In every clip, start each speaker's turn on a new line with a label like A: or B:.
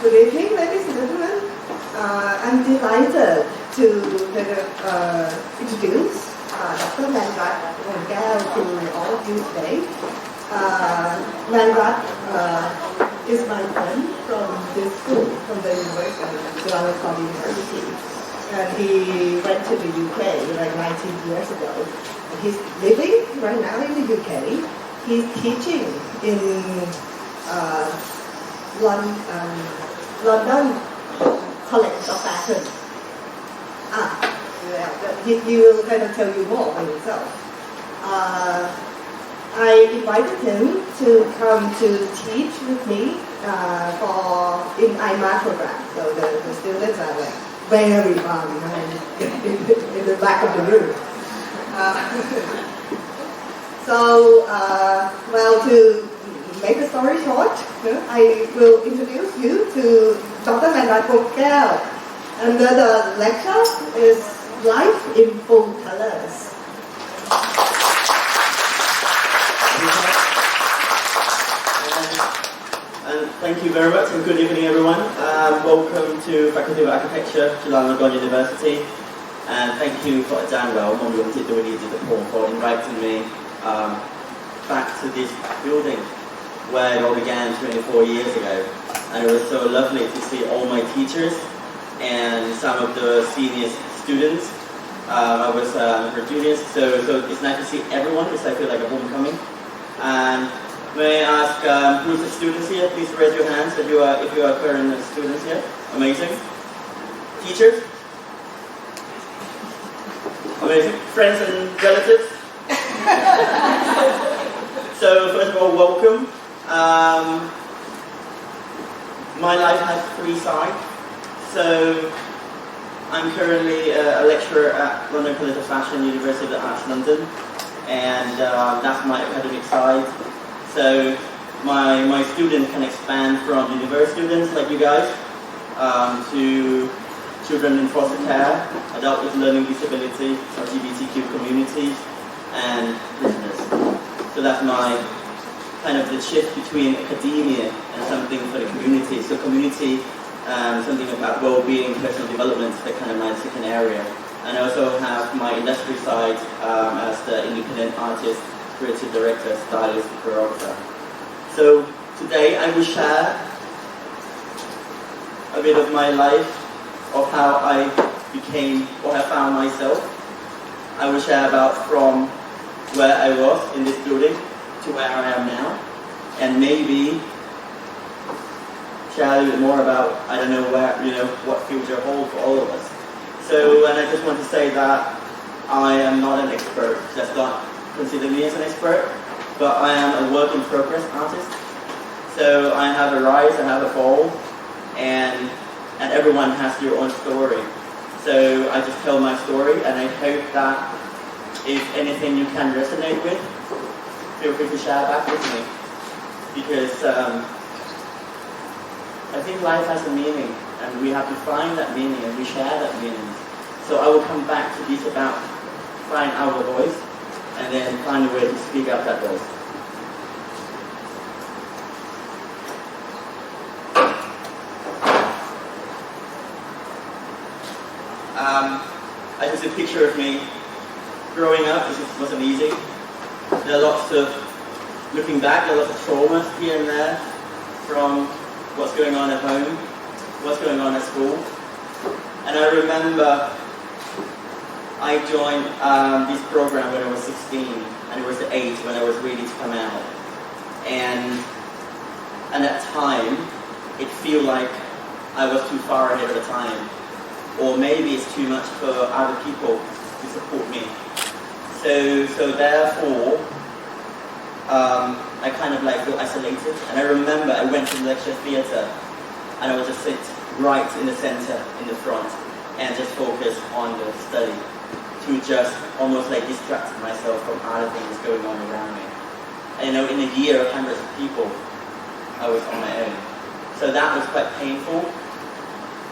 A: Good evening, ladies and gentlemen. I'm delighted to introduce Dr. Manrutt to all of you today. Manrutt is my friend from this school, from the University. And he went to the UK like 19 years ago. And he's living right now in the UK. He's teaching in London College of Fashion. He will kind of tell you more by himself. I invited him to come to teach with me in IMA program. So the students are like very far behind in the back of the room. Well, to make the story short, I will introduce you to Dr. Manrutt. And the lecture is Life in Full Colors.
B: And thank you very much, and good evening, everyone. Welcome to Faculty of Architecture, Chulalongkorn University. And thank you for for inviting me back to this building where it all began 24 years ago. And it was so lovely to see all my teachers and some of the senior students. I was her juniors, so it's nice to see everyone. It's I feel like a homecoming. And may I ask who's the students here? Please raise your hands if you are current students here. Amazing. Teachers? Amazing. Friends and relatives? So first of all, welcome. My life has three sides. So I'm currently a lecturer at London College of Fashion, University of the Arts, London, and that's my academic side. So my students can expand from university students like you guys to children in foster care, adults with learning disability, LGBTQ communities, and prisoners. So that's my kind of the shift between academia and something for the community. So community, something about well-being, personal development, that kind of my second area. And I also have my industry side as the independent artist, creative director, stylist, choreographer. So today I will share a bit of my life, of how I became, or I found myself. I will share about from where I was in this building to where I am now, and maybe share a little bit more about, I don't know where, what future holds for all of us. So, and I just want to say that I am not an expert. Let's not consider me as an expert, but I am a work in progress artist. So I have a rise, I have a fall, and everyone has your own story. So I just tell my story, and I hope that if anything you can resonate with, feel free to share back with me. Because I think life has a meaning, and we have to find that meaning, and we share that meaning. So I will come back to this about find our voice, and then find a way to speak out that voice. I just a picture of me growing up. This wasn't easy. There are lots of, looking back, there are lots of traumas here and there from what's going on at home, what's going on at school. And I remember I joined this program when I was 16, and it was the age when I was ready to come out. And at that time, it felt like I was too far ahead of the time. Or maybe it's too much for other people to support me. So therefore, I kind of like feel isolated. And I remember I went to the lecture theatre, and I would just sit right in the center, in the front, and just focus on the study to just almost like distract myself from other things going on around me. And in a year of hundreds of people, I was on my own. So that was quite painful.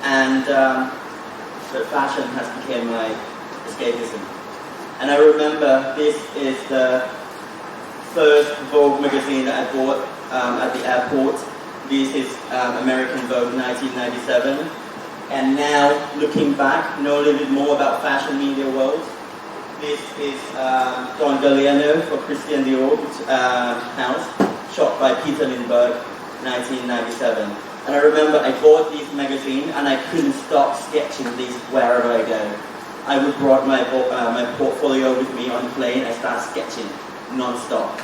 B: And but fashion has become my escapism. And I remember this is the first Vogue magazine that I bought at the airport This is American Vogue 1997. And now, looking back, know a little bit more about fashion media world. This is Don Galliano for Christian Dior house, shot by Peter Lindbergh, 1997. And I remember I bought this magazine and I couldn't stop sketching these wherever I go. I would brought my portfolio with me on the plane and start sketching non-stop.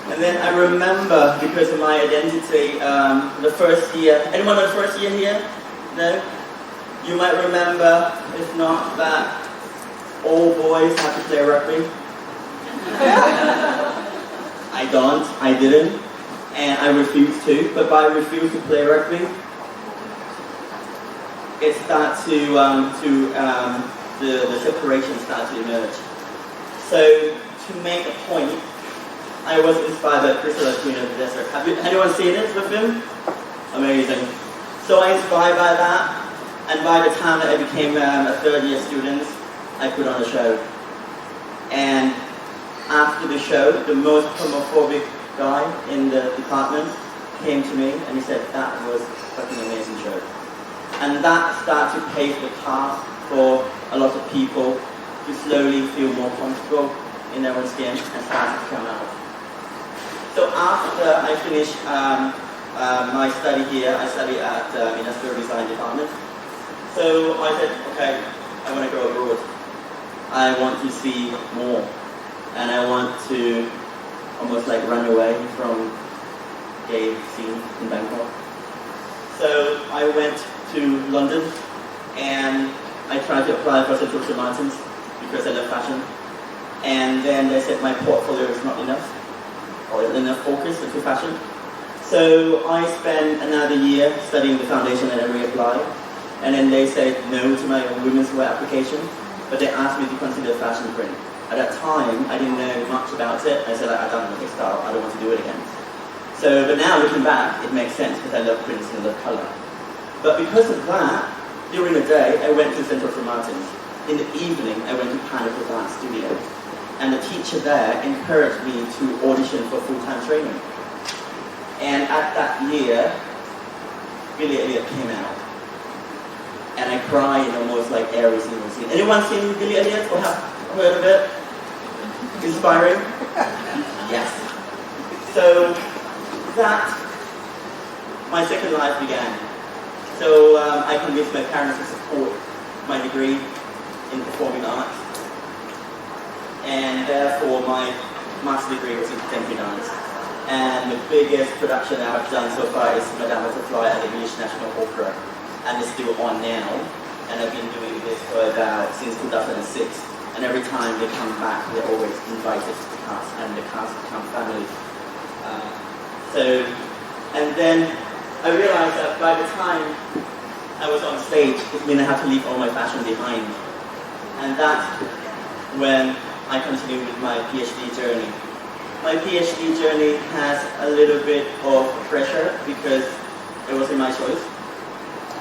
B: And then I remember, because of my identity, the first year, anyone on the first year here? No? You might remember, if not, that all boys have to play rugby. I didn't, and I refused to, but by refuse to play rugby, it started the separation started to emerge. So, to make a point, I was inspired by Crystal Queen of the Desert. Have anyone seen it with him? Amazing. So I was inspired by that, and by the time that I became a third-year student, I put on a show. And after the show, the most homophobic guy in the department came to me and he said, "That was such an amazing show." And that started to pave the path for a lot of people to slowly feel more comfortable in their own skin and start to come out. So after I finished my study here, I studied at Industrial Design Department. So I said, okay, I want to go abroad. I want to see more. And I want to almost like run away from gay scene in Bangkok. So I went to London and I tried to apply for St. Martin's because I love fashion. And then they said my portfolio is not enough, or enough focus into fashion. So I spent another year studying the foundation and I reapplied. And then they said no to my women's wear application, but they asked me to consider fashion print. At that time, I didn't know much about it. I said, I've done the textile, I don't want to do it again. So, but now looking back, it makes sense because I love prints and I love colour. But because of that, during the day, I went to Central St. Martin's. In the evening, I went to Pineapple Dance Studio. And the teacher there encouraged me to audition for full-time training. And at that year, Billy Elliot came out. And I cried in almost like every single scene. Anyone seen Billy Elliot or have heard of it? Inspiring? Yes. So that, my second life began. So I convinced my parents to support my degree in performing arts. And therefore my master's degree was in contemporary dance. And the biggest production I've done so far is Madame Butterfly at the British National Opera. And it's still on now. And I've been doing this for since 2006. And every time they come back, they're always invited to the cast, and the cast become family. And then I realized that by the time I was on stage, it meant I had to leave all my fashion behind. And that's when I continued with my PhD journey. My PhD journey has a little bit of pressure because it wasn't my choice.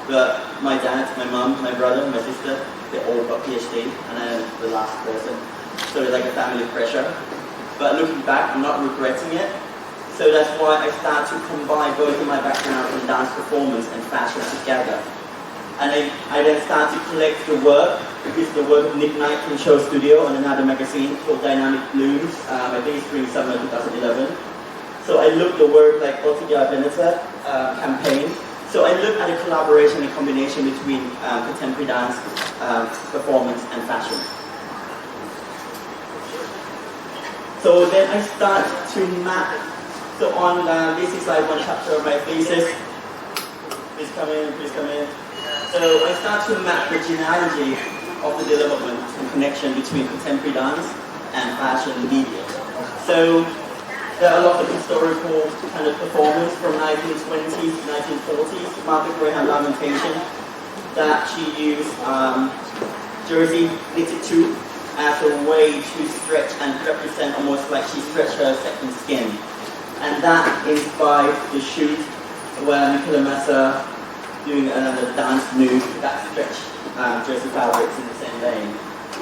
B: But my dad, my mom, my brother, my sister, they all got PhD, and I'm the last person. So it's like a family pressure. But looking back, I'm not regretting it. So that's why I started to combine both of my background in dance performance and fashion together. And I then started to collect the work. This is the work of Nick Knight from Show Studio on another magazine called Dynamic Blooms. I think it's spring/summer 2011. So I looked at the work like Ortega Veneta campaign. So I looked at a collaboration and combination between contemporary dance, performance, and fashion. So then I start to map. So on this is like one chapter of my thesis. Please come in, please come in. So I start to map the genealogy of the development and connection between contemporary dance and fashion media. So there are a lot of historical kind of performers from 1920s, 1940s. Martha Graham Lamentation, that she used jersey knitted tube as a way to stretch and represent almost like she stretched her second skin. And that inspired the shoot where Nicola Massa doing another dance move that stretched jersey fabrics in the same vein.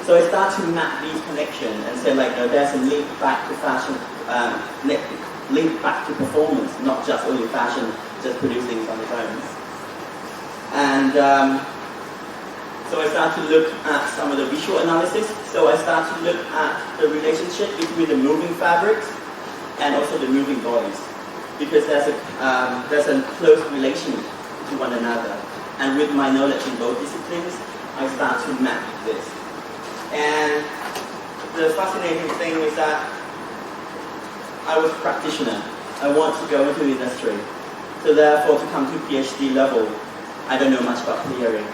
B: So I start to map these connections and say like, there's a link back to fashion, link back to performance, not just only fashion, just producing on its own. And so I start to look at some of the visual analysis. So I start to look at the relationship between the moving fabrics and also the moving bodies, because there's a close relation to one another. And with my knowledge in both disciplines, I start to map this. And the fascinating thing is that I was a practitioner. I want to go into the industry. So therefore, to come to PhD level, I don't know much about theory.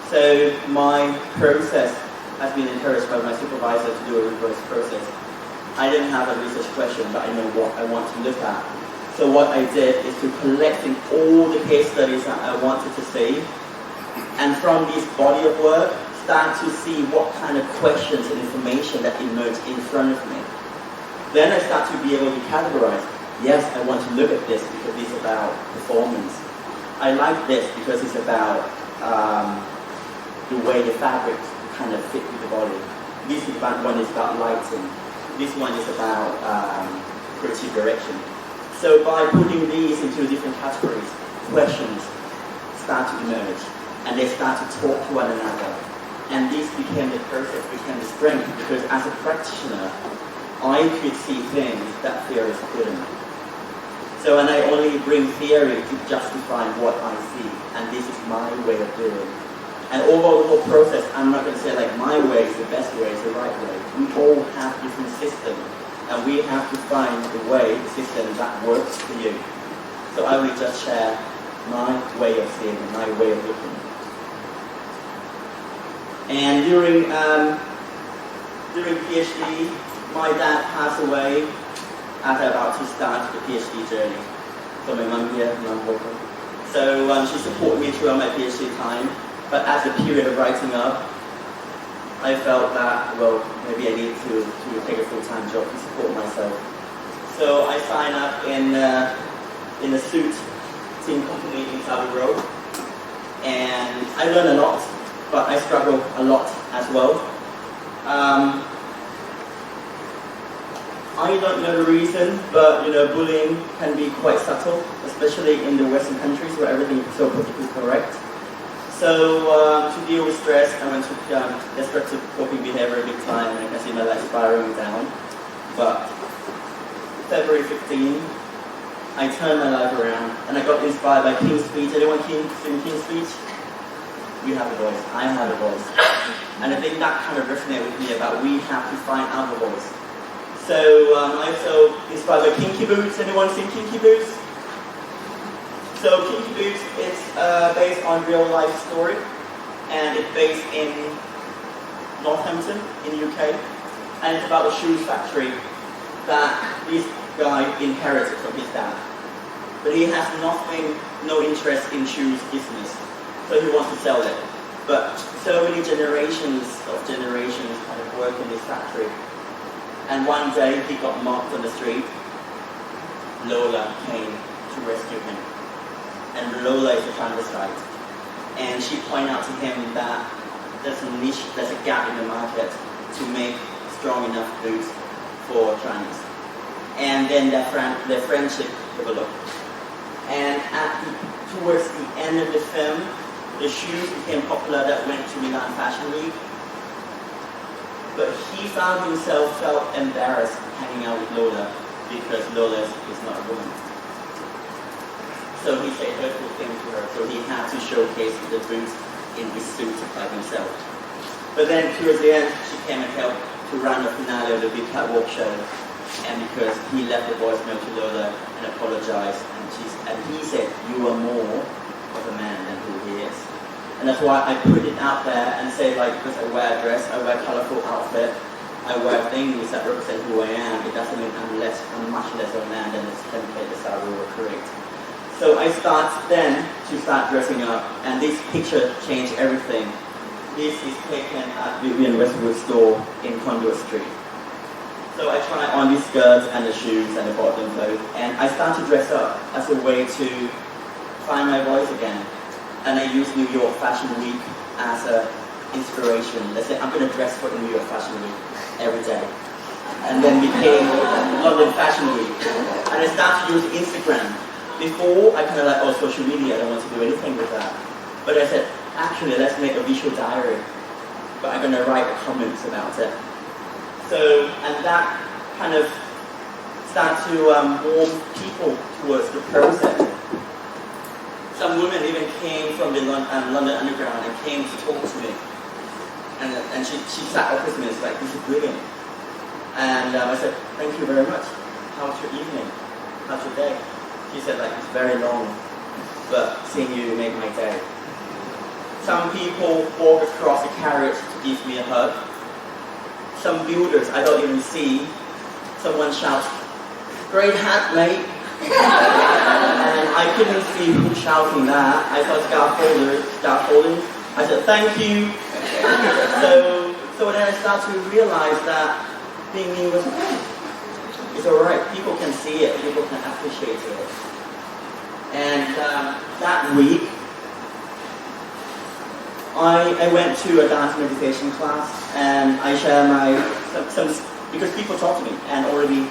B: So my process has been encouraged by my supervisor to do a rigorous process. I didn't have a research question, but I know what I want to look at. So what I did is to collecting all the case studies that I wanted to see, and from this body of work, start to see what kind of questions and information that emerge in front of me. Then I start to be able to categorize. Yes, I want to look at this because it's about performance. I like this because it's about the way the fabric kind of fit with the body. This one is about lighting. This one is about creative direction. So by putting these into different categories, questions start to emerge, and they start to talk to one another. And this became the process, became the strength, because as a practitioner, I could see things that theorists couldn't. So, and I only bring theory to justify what I see, and this is my way of doing it. And over the whole process, I'm not going to say like my way is the best way, is the right way. We all have different systems, and we have to find the way, the system that works for you. So I will just share my way of seeing and my way of looking. And during PhD, my dad passed away as I was about to start the PhD journey. So my mum here, mum working. So she supported me throughout my PhD time. But at the period of writing up, I felt that, well, maybe I need to take a full-time job to support myself. So I signed up in a suit team company in Saudi Road. And I learned a lot, but I struggled a lot as well. I don't know the reason, but bullying can be quite subtle, especially in the Western countries where everything is so politically correct. So to deal with stress, I went to destructive coping behavior big time, and I can see my life spiraling down. But February 15, I turned my life around, and I got inspired by King's Speech. Anyone seen King's Speech? We have a voice. I have a voice. And I think that kind of resonated with me about we have to find our voice. So I also inspired by Kinky Boots. Anyone seen Kinky Boots? So Kinky Boots is based on real life story, and it's based in Northampton in the UK, and it's about a shoes factory that this guy inherited from his dad. But he has no interest in shoes business, so he wants to sell it. But so many generations kind of work in this factory, and one day he got mocked on the street. Lola came to rescue him. And Lola is a transvestite. And she pointed out to him that there's a niche, there's a gap in the market to make strong enough boots for trans. And then their friendship developed. And towards the end of the film, the shoes became popular that went to Milan Fashion Week. But he found himself felt embarrassed hanging out with Lola because Lola is not a woman. So he said hurtful things to her, so he had to showcase the boots in his suit by himself. But then towards the end, she came and helped to run the finale of the big catwalk show. And because he left the voice note to Lola and apologized, and he said, "You are more of a man than who he is." And that's why I put it out there and say, like, because I wear a dress, I wear a colorful outfit, I wear things that represent who I am, it doesn't mean I'm much less of a man than this template that I will create. So I start dressing up, and this picture changed everything. This is taken at Vivienne Westwood store in Conduit Street. So I try on these skirts and the shoes and the bottom clothes, and I start to dress up as a way to find my voice again. And I use New York Fashion Week as inspiration. Let's say I'm going to dress for the New York Fashion Week every day. And then became London Fashion Week. And I started to use Instagram. Before, I kind of like, oh, social media, I don't want to do anything with that. But I said, actually, let's make a visual diary. But I'm going to write comments about it. So, and that kind of started to warm people towards the process. Some women even came from the London Underground and came to talk to me. And she sat opposite me and was like, this is brilliant. And I said, thank you very much. How's your evening? How's your day? She said, like, it's very long, but seeing you made my day. Some people walk across the carriage to give me a hug. Some builders I don't even see. Someone shouts, great hat, mate. And I couldn't see who shouting that. I saw scaffolding. I said, thank you. So then I started to realize that being me was okay. It's alright. People can see it. People can appreciate it. And that week, I went to a dance meditation class, and I share some because people talk to me, and already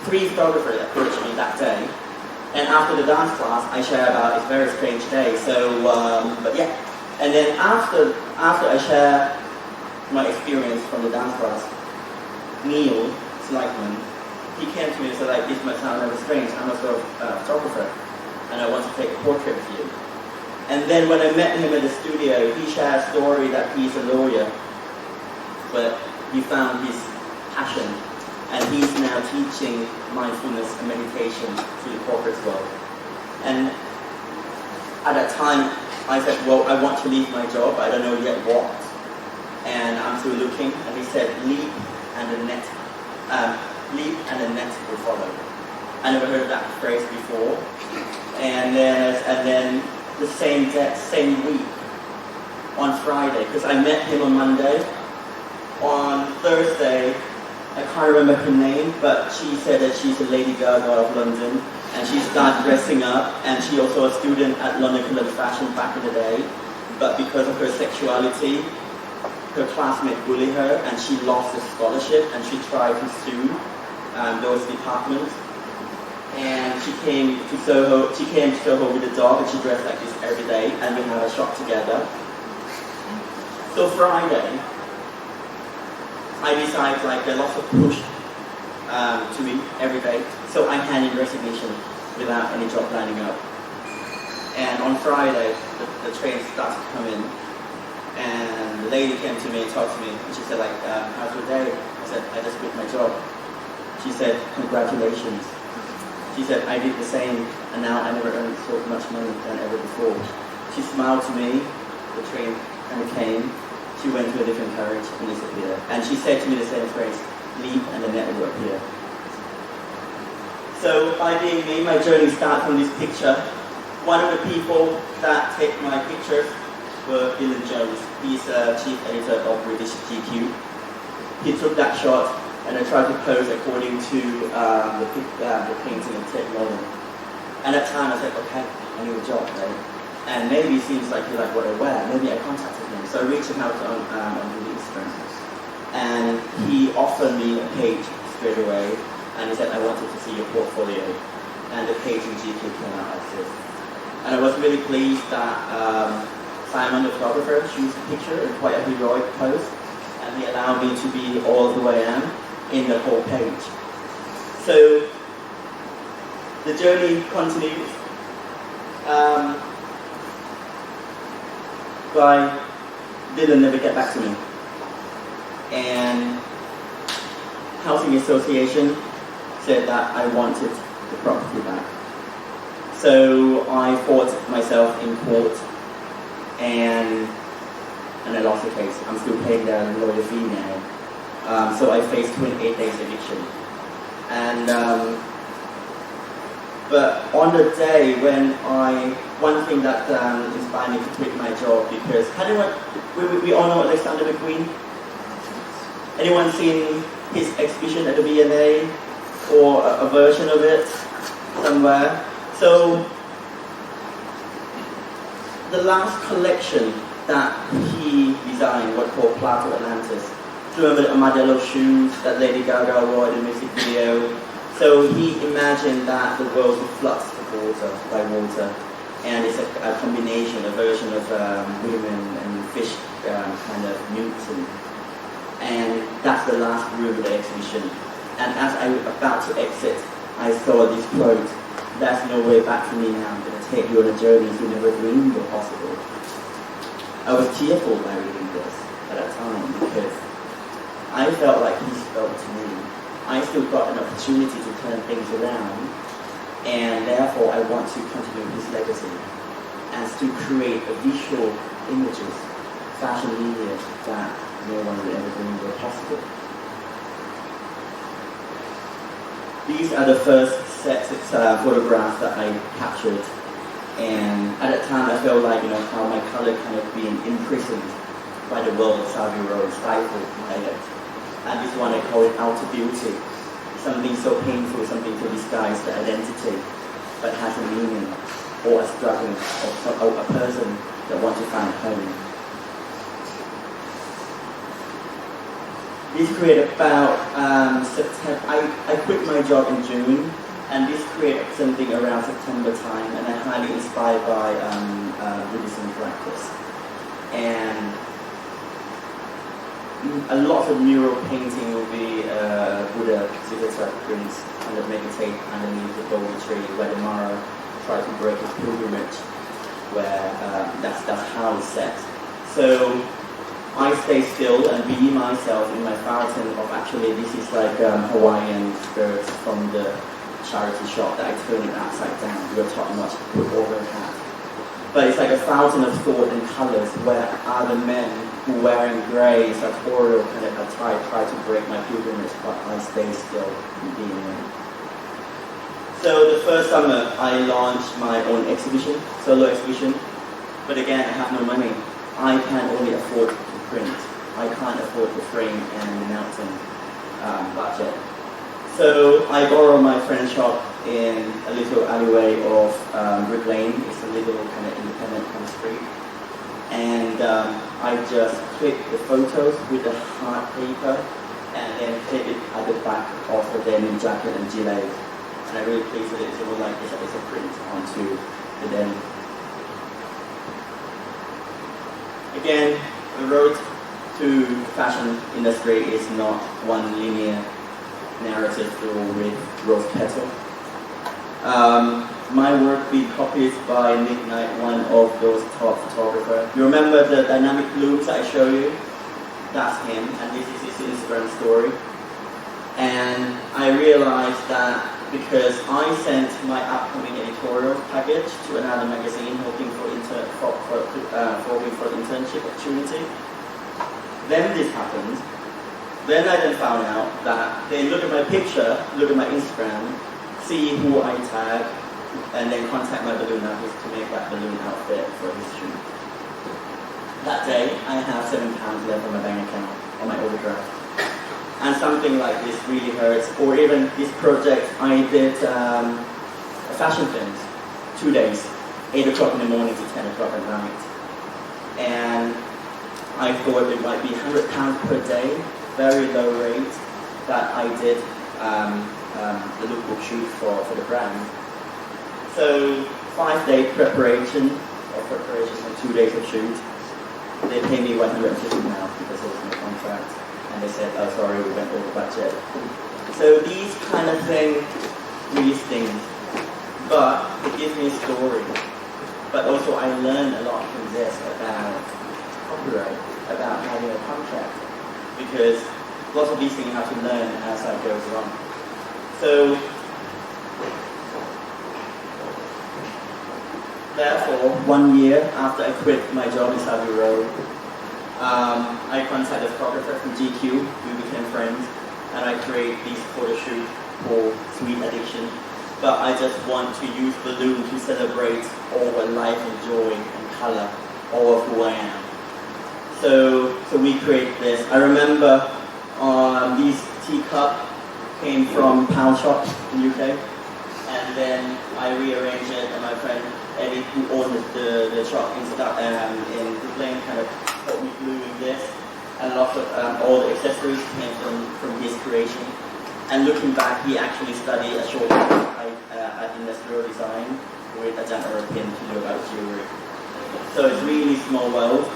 B: 3 photographers approached me that day. And after the dance class, I share about it's a very strange day. So, but yeah. And then after I share my experience from the dance class, Neil Slightman, he came to me and said, like, this might sound very strange. I'm a photographer, and I want to take a portrait of you. And then when I met him at the studio, he shared a story that he's a lawyer, but he found his passion, and he's now teaching mindfulness and meditation to the corporate world. And at that time, I said, well, I want to leave my job, I don't know yet what, and I'm still looking. And he said, leap and the net will follow. I never heard that phrase before. And then the same week, on Friday, because I met him on Monday. On Thursday, I can't remember her name, but she said that she's a Lady Gaga of London, and she started dressing up, and she also a student at London College of Fashion back in the day, but because of her sexuality, her classmate bullied her, and she lost her scholarship, and she tried to sue those departments. And she came to Soho with a dog, and she dressed like this every day, and we had a shop together. So Friday, I decided, like, there's lots of push to me every day, so I handed resignation without any job lining up. And on Friday, the train started to come in, and the lady came to me and talked to me, and she said, like, how's your day? I said, I just quit my job. She said, congratulations. She said, I did the same, and now I never earned so much money than ever before. She smiled to me, the train kind of came, she went to a different carriage and disappeared. And she said to me the same phrase, leave and the net will appear. So by being me, my journey started from this picture. One of the people that take my pictures were Dylan Jones. He's chief editor of British GQ. He took that shot, and I tried to pose according to the painting of Ted Nolan. And at the time I said, okay, I need a job, right? And maybe it seems like he liked what I wear. Maybe I contacted him. So I reached him out on the Instagram. And he offered me a page straight away. And he said, I wanted to see your portfolio. And the page in GQ came out as this. And I was really pleased that Simon, the photographer, chose the picture in quite a heroic pose. And he allowed me to be all the way I am in the whole page. So the journey continues. But Dylan never get back to me. And Housing Association said that I wanted the property back. So I fought myself in court, and I lost the case. I'm still paying their lawyer fee now. So I faced 28 days eviction. And but on the day when one thing that inspired me to quit my job, because we all know Alexander McQueen. Anyone seen his exhibition at the V&A or a version of it somewhere? So the last collection that he designed what called Plato Atlantis. Do you remember the Armadillo shoes that Lady Gaga wore in the music video? So he imagined that the world would flood by water, and it's a combination, a version of women and fish kind of mutant. And that's the last room of the exhibition. And as I was about to exit, I saw this quote: "There's no way back for me now. I'm going to take you on a journey you never dreamed were possible." I was tearful by reading this at that time because I felt like he spoke to me. I still got an opportunity to turn things around, and therefore I want to continue his legacy and to create a visual images, fashion media that no one would ever dream were possible. These are the first sets of photographs that I captured, and at that time I felt like, how my color kind of being imprisoned by the world of Savvy Row, stifled by it. And this one I call it outer beauty, something so painful, something to disguise the identity, but has a meaning, or a struggle, or a person that wants to find home. This created about September. I quit my job in June, and this created something around September time, and I'm highly inspired by Buddhism practice. And a lot of mural painting will be Buddha Siddhartha prints kind of meditate underneath the Bodhi tree where the Mara tried to break his pilgrimage, where that's how it's set. So I stay still and be myself in my fountain of actually this is like Hawaiian skirts from the charity shop that I turn it upside down. You're talking about put over a hat. But it's like a fountain of thought and colors where other men who wearing grey sartorial kind of attire try to break my pilgrimage, but I stay still and being me. So the first summer I launched my own exhibition, solo exhibition. But again, I have no money. I can only afford to print. I can't afford the frame and the mountain budget. So I borrow my friend's shop in a little alleyway of Brick Lane. It's a little kind of independent kind of street. And I just clip the photos with the hard paper and then clip it at the back of the denim jacket and gilet. And I'm really pleased with it. So it was like it's a print onto the denim. Again, the road to fashion industry is not one linear narrative with rose petal. My work being copied by Nick Knight, one of those top photographers. You remember the dynamic blooms I show you? That's him, and this is his Instagram story. And I realized that because I sent my upcoming editorial package to another magazine hoping for internship opportunity. Then this happened. Then I found out that they look at my picture, look at my Instagram, see who I tag, and then contact my balloon artist to make that balloon outfit for his shoot. That day, I have £7 left on my bank account, on my overdraft. And something like this really hurts. Or even this project, I did a fashion film, 2 days, 8 o'clock in the morning to 10 o'clock at night. And I thought it might be £100 per day, very low rate, that I did the lookbook shoot for the brand. So 5-day preparation and 2 days of shoot. They pay me £150 because it was my contract. And they said, oh sorry, we went over budget. So these kind of things really stings. But it gives me a story. But also I learned a lot from this about copyright, about having a contract. Because lots of these things you have to learn as I go along. So therefore, 1 year after I quit my job in Savvy Row, I contacted a photographer from GQ, we became friends, and I create these photo shoot for Sweet Addiction. But I just want to use balloon to celebrate all the life and joy and color, all of who I am. So we create this. I remember these teacup came from Pound Shop in the UK, and then I rearranged it, and my friend Eddie, who owned the shop in Brooklyn, kind of helped me gluing this, and lots of all the accessories came from his creation. And looking back, he actually studied a short at industrial design with a general pin to do about jewelry. So it's really small world.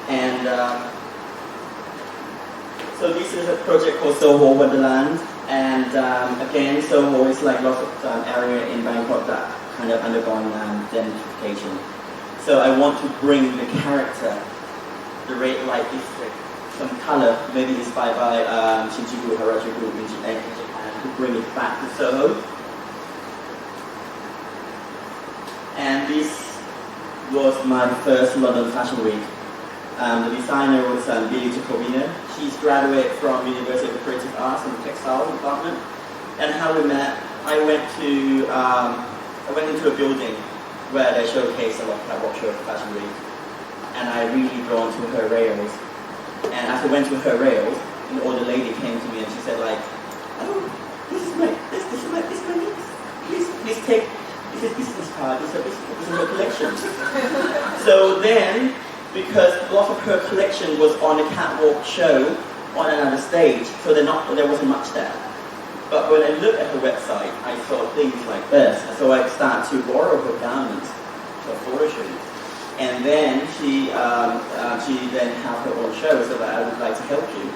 B: And so this is a project called Soho Wonderland. And again, Soho is like lots of area in Bangkok that kind of undergone gentrification. So I want to bring the character, the red light district, some color, maybe inspired by Shinjuku, Harajuku in Japan, to bring it back to Soho. And this was my first London Fashion Week. The designer was Billy Jacobina. She's graduated from University of Creative Arts in the Textile Department. And how we met, I went into a building where they showcased a lot of catwalk show for Fashion Week. And I really drawn to her rails. And as I went to her rails, an older lady came to me and she said like, "Oh, this is my niece. Please take this business card. This is her collection." So then, because a lot of her collection was on a catwalk show on another stage, so there wasn't much there. But when I looked at her website, I saw things like this. So I started to borrow her garments for photo shoots. And then she then had her own show, so that I would like to help you.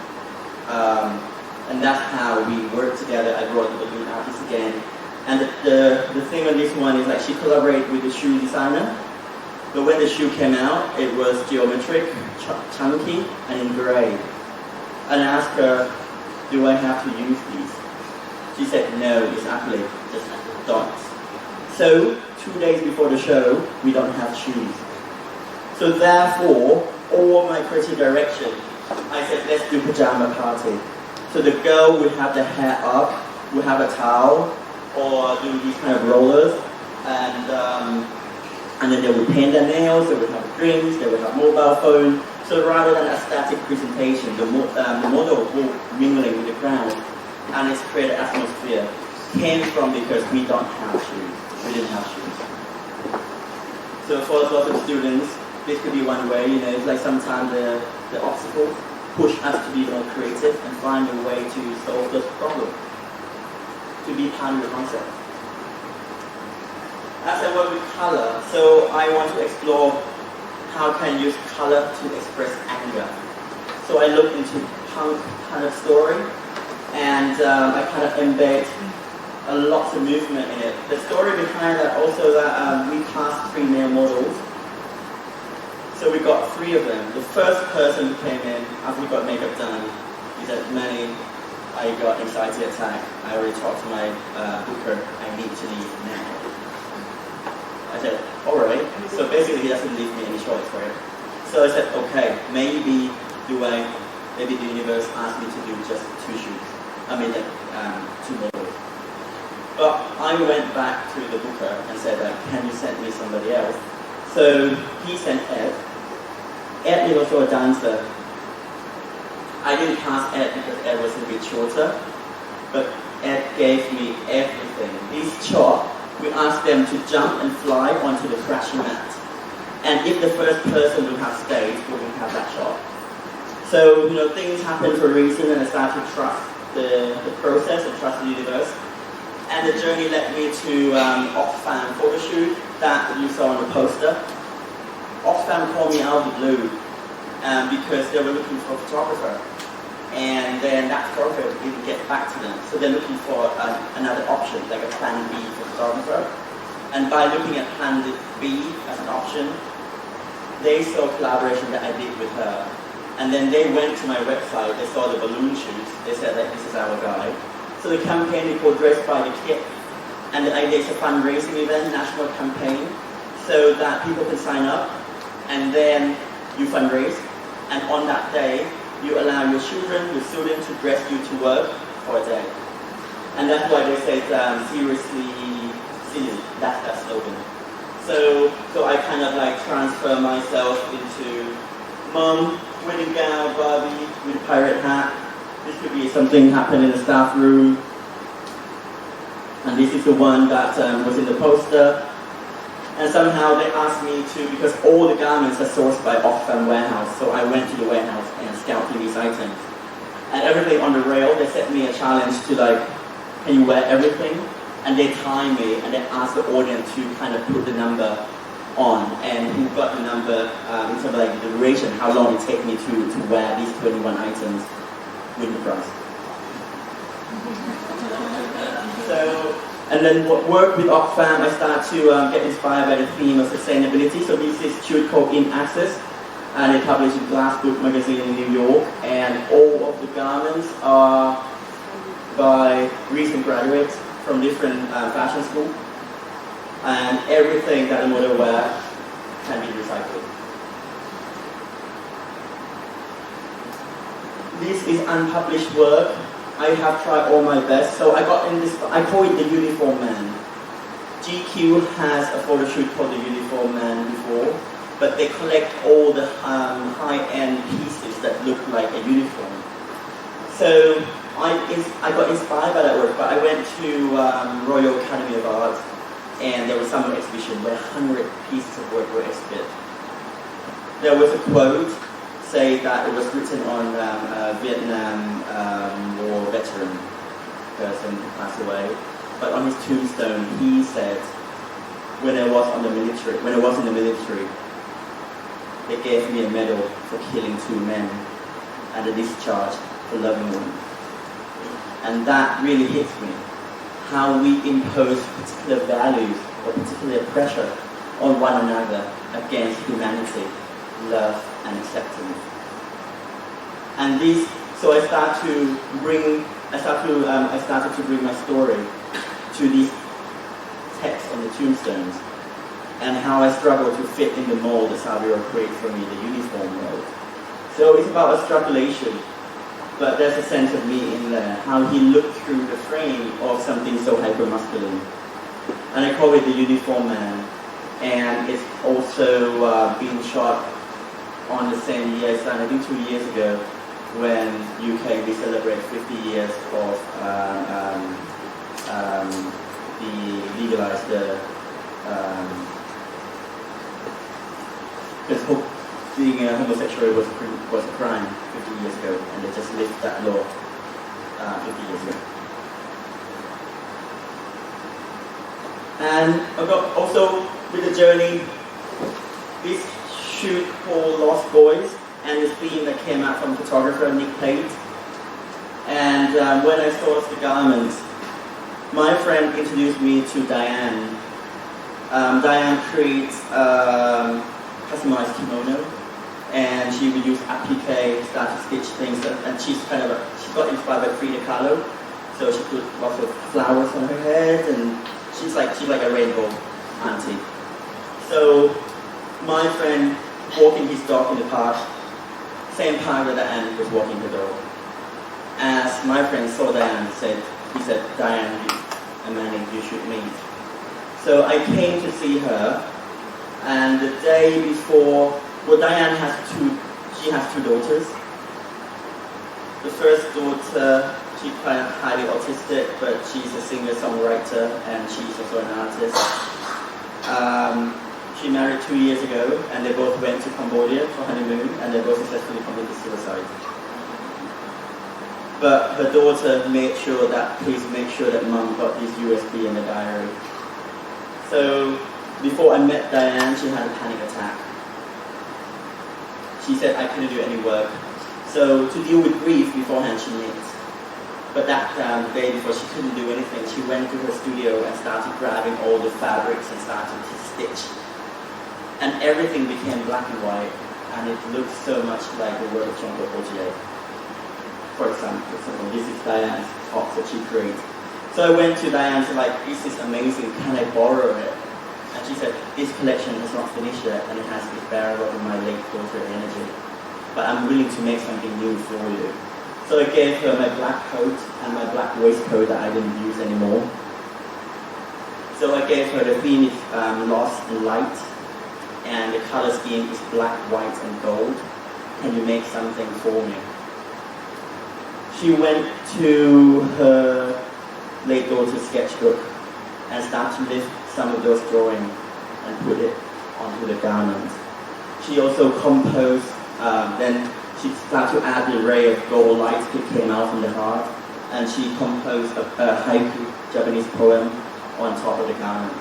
B: And that's how we worked together. I brought the balloon artist again. And the thing on this one is like she collaborated with the shoe designer. But when the shoe came out, it was geometric, chunky, and in gray. And I asked her, "Do I have to use these?" She said, "No, it's actually just dots." So 2 days before the show, we don't have shoes. So therefore, all my creative direction, I said, let's do pajama party. So the girl would have the hair up, would have a towel, or do these kind of rollers, and then they would paint their nails, they would have drinks, they would have mobile phone. So rather than a static presentation, the model will mingling with the crowd, and it's created atmosphere. Came from because we don't have shoes. We didn't have shoes. So for a lot of students, this could be one way. It's like sometimes the obstacles push us to be more creative and find a way to solve the problem, to be part of the concept. As I work with color, so I want to explore how can I use color to express anger. So I look into punk kind of story, and I kind of embed a lot of movement in it. The story behind that also that we cast 3 male models. So we got 3 of them. The first person who came in after we got makeup done, he said, "Manny, I got anxiety attack. I already talked to my booker. I need to leave now." I said, "All right." So basically, he doesn't leave me any choice, right? So I said, "Okay, maybe the universe asked me to do just 2 shoots. I mean, like 2 models." But I went back to the booker and said, "Can you send me somebody else?" So he sent Ed. Ed is also a dancer. I didn't cast Ed because Ed was a bit shorter, but Ed gave me everything. This shot, we asked them to jump and fly onto the crashing mat. And if the first person would have stayed, we would have that shot. So, things happen for a reason, and I started to trust the process and trust the universe. And the journey led me to Oxfam photo shoot that you saw on the poster. Oxfam called me out of the blue because they were looking for a photographer. And then that photographer didn't get back to them. So they're looking for another option, like a plan B for photographer. And by looking at plan B as an option, they saw collaboration that I did with her. And then they went to my website, they saw the balloon shoots, they said that this is our guy. So the campaign is called Dressed by the Kid. And the idea is a fundraising event, national campaign, so that people can sign up, and then you fundraise. And on that day, you allow your children, your students to dress you to work for a day. And that's why they say seriously silly, that's that slogan. So I kind of like transfer myself into mom, wedding gown, Barbie, with a pirate hat. This could be something happened in the staff room. And this is the one that was in the poster. And somehow they asked me to, because all the garments are sourced by Oxfam warehouse, so I went to the warehouse and scouted these items. And everything on the rail, they set me a challenge to like, can you wear everything? And they time me and they ask the audience to kind of put the number on, and who got the number in terms of like the duration, how long it take me to wear these 21 items, win the prize. So, and then work with Oxfam, I started to get inspired by the theme of sustainability. So this is shoot called In Access, and it published in Glass Book magazine in New York, and all of the garments are by recent graduates from different fashion schools, and everything that a model wear can be recycled. This is unpublished work. I have tried all my best, so I got in this, I call it the Uniform Man. GQ has a photo shoot called the Uniform Man before, but they collect all the high-end pieces that look like a uniform. So I got inspired by that work, but I went to Royal Academy of Art, and there was a summer exhibition where 100 pieces of work were exhibited. There was a quote say that it was written on a Vietnam War veteran person who passed away, but on his tombstone he said, when I was in the military, they gave me a medal for killing 2 men and a discharge for loving them. And that really hits me, how we impose particular values or particular pressure on one another against humanity, love and acceptance. And this, so I started to bring my story to these texts on the tombstones, and how I struggle to fit in the mold that Savio created for me, the uniform mold. So it's about extrapolation, but there's a sense of me in there, how he looked through the frame of something so hyper-masculine. And I call it the Uniform Man, and it's also being shot on the same year, I think 2 years ago, when UK we celebrate 50 years of legalized because being homosexual was a crime 50 years ago, and they just lifted that law 50 years ago. And I got also with the journey this shoot called Lost Boys, and this theme that came out from photographer Nick Pate. And when I saw the garments, my friend introduced me to Diane. Diane creates customized kimono, and she would use applique, start to stitch things, and she got inspired by Frida Kahlo, so she put lots of flowers on her head, and she's like a rainbow auntie. So my friend walking his dog in the park, same park that Diane was walking the dog. As my friend saw Diane, he said, Diane and Manny, you should meet. So I came to see her, and the day before, well, Diane has two daughters. The first daughter, she's kind of highly autistic, but she's a singer-songwriter, and she's also an artist. She married 2 years ago, and they both went to Cambodia for honeymoon, and they both successfully committed suicide. But her daughter made sure that, please make sure that mum got this USB in the diary. So before I met Diane, she had a panic attack. She said I couldn't do any work. So to deal with grief beforehand, she knit. But that day before she couldn't do anything, she went to her studio and started grabbing all the fabrics and started to stitch. And everything became black and white, and it looked so much like the work of Jean-Claude Gaultier. For example, this is Diane's top that she created. So I went to Diane and said, like, this is amazing, can I borrow it? And she said, this collection has not finished yet, and it has this barrel of my late daughter energy. But I'm willing to make something new for you. So I gave her my black coat and my black waistcoat that I didn't use anymore. So I gave her the theme is Lost and Light, and the color scheme is black, white, and gold. Can you make something for me? She went to her late daughter's sketchbook and started to lift some of those drawings. and put it onto the garment. She also composed, then she started to add the ray of gold light that came out from the heart, and she composed a haiku Japanese poem on top of the garment.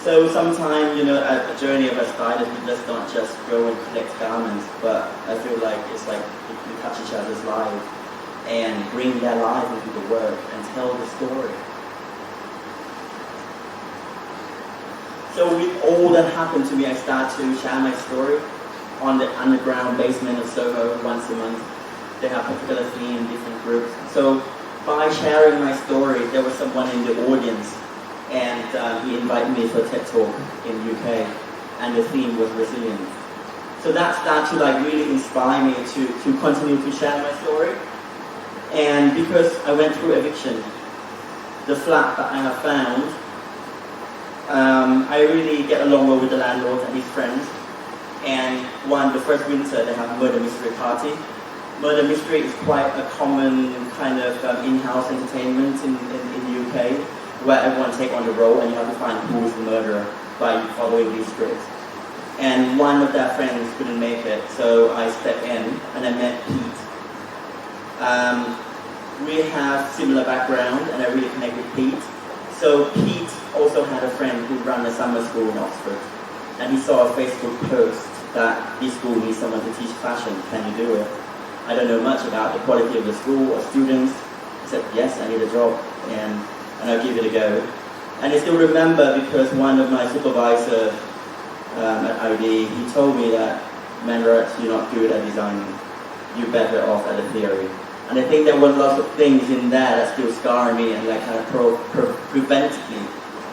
B: So sometimes, a journey of a stylist, we just don't just go and collect garments, but I feel like it's like we touch each other's lives and bring their life into the work and tell the story. So with all that happened to me, I start to share my story on the underground basement of Soho once a month. They have particular theme, different groups. So by sharing my story, there was someone in the audience, and he invited me for a TED Talk in UK, and the theme was resilience. So that started to really inspire me to continue to share my story. And because I went through eviction, the flat that I have found, I really get along well with the landlord and his friends. And the first winter, they have a murder mystery party. Murder mystery is quite a common kind of in-house entertainment in the UK, where everyone take on the role and you have to find who is the murderer by following these scripts. And one of their friends couldn't make it, so I stepped in and I met Pete. We have similar background and I really connect with Pete. So Pete also had a friend who ran a summer school in Oxford, and he saw a Facebook post that his school needs someone to teach fashion. Can you do it? I don't know much about the quality of the school or students. I said, yes, I need a job, and I'll give it a go. And I still remember because one of my supervisors at ID, he told me that, Manrutt, you're not good at designing. You're better off at the theory. And I think there were lots of things in there that still scar me and kind of prevented me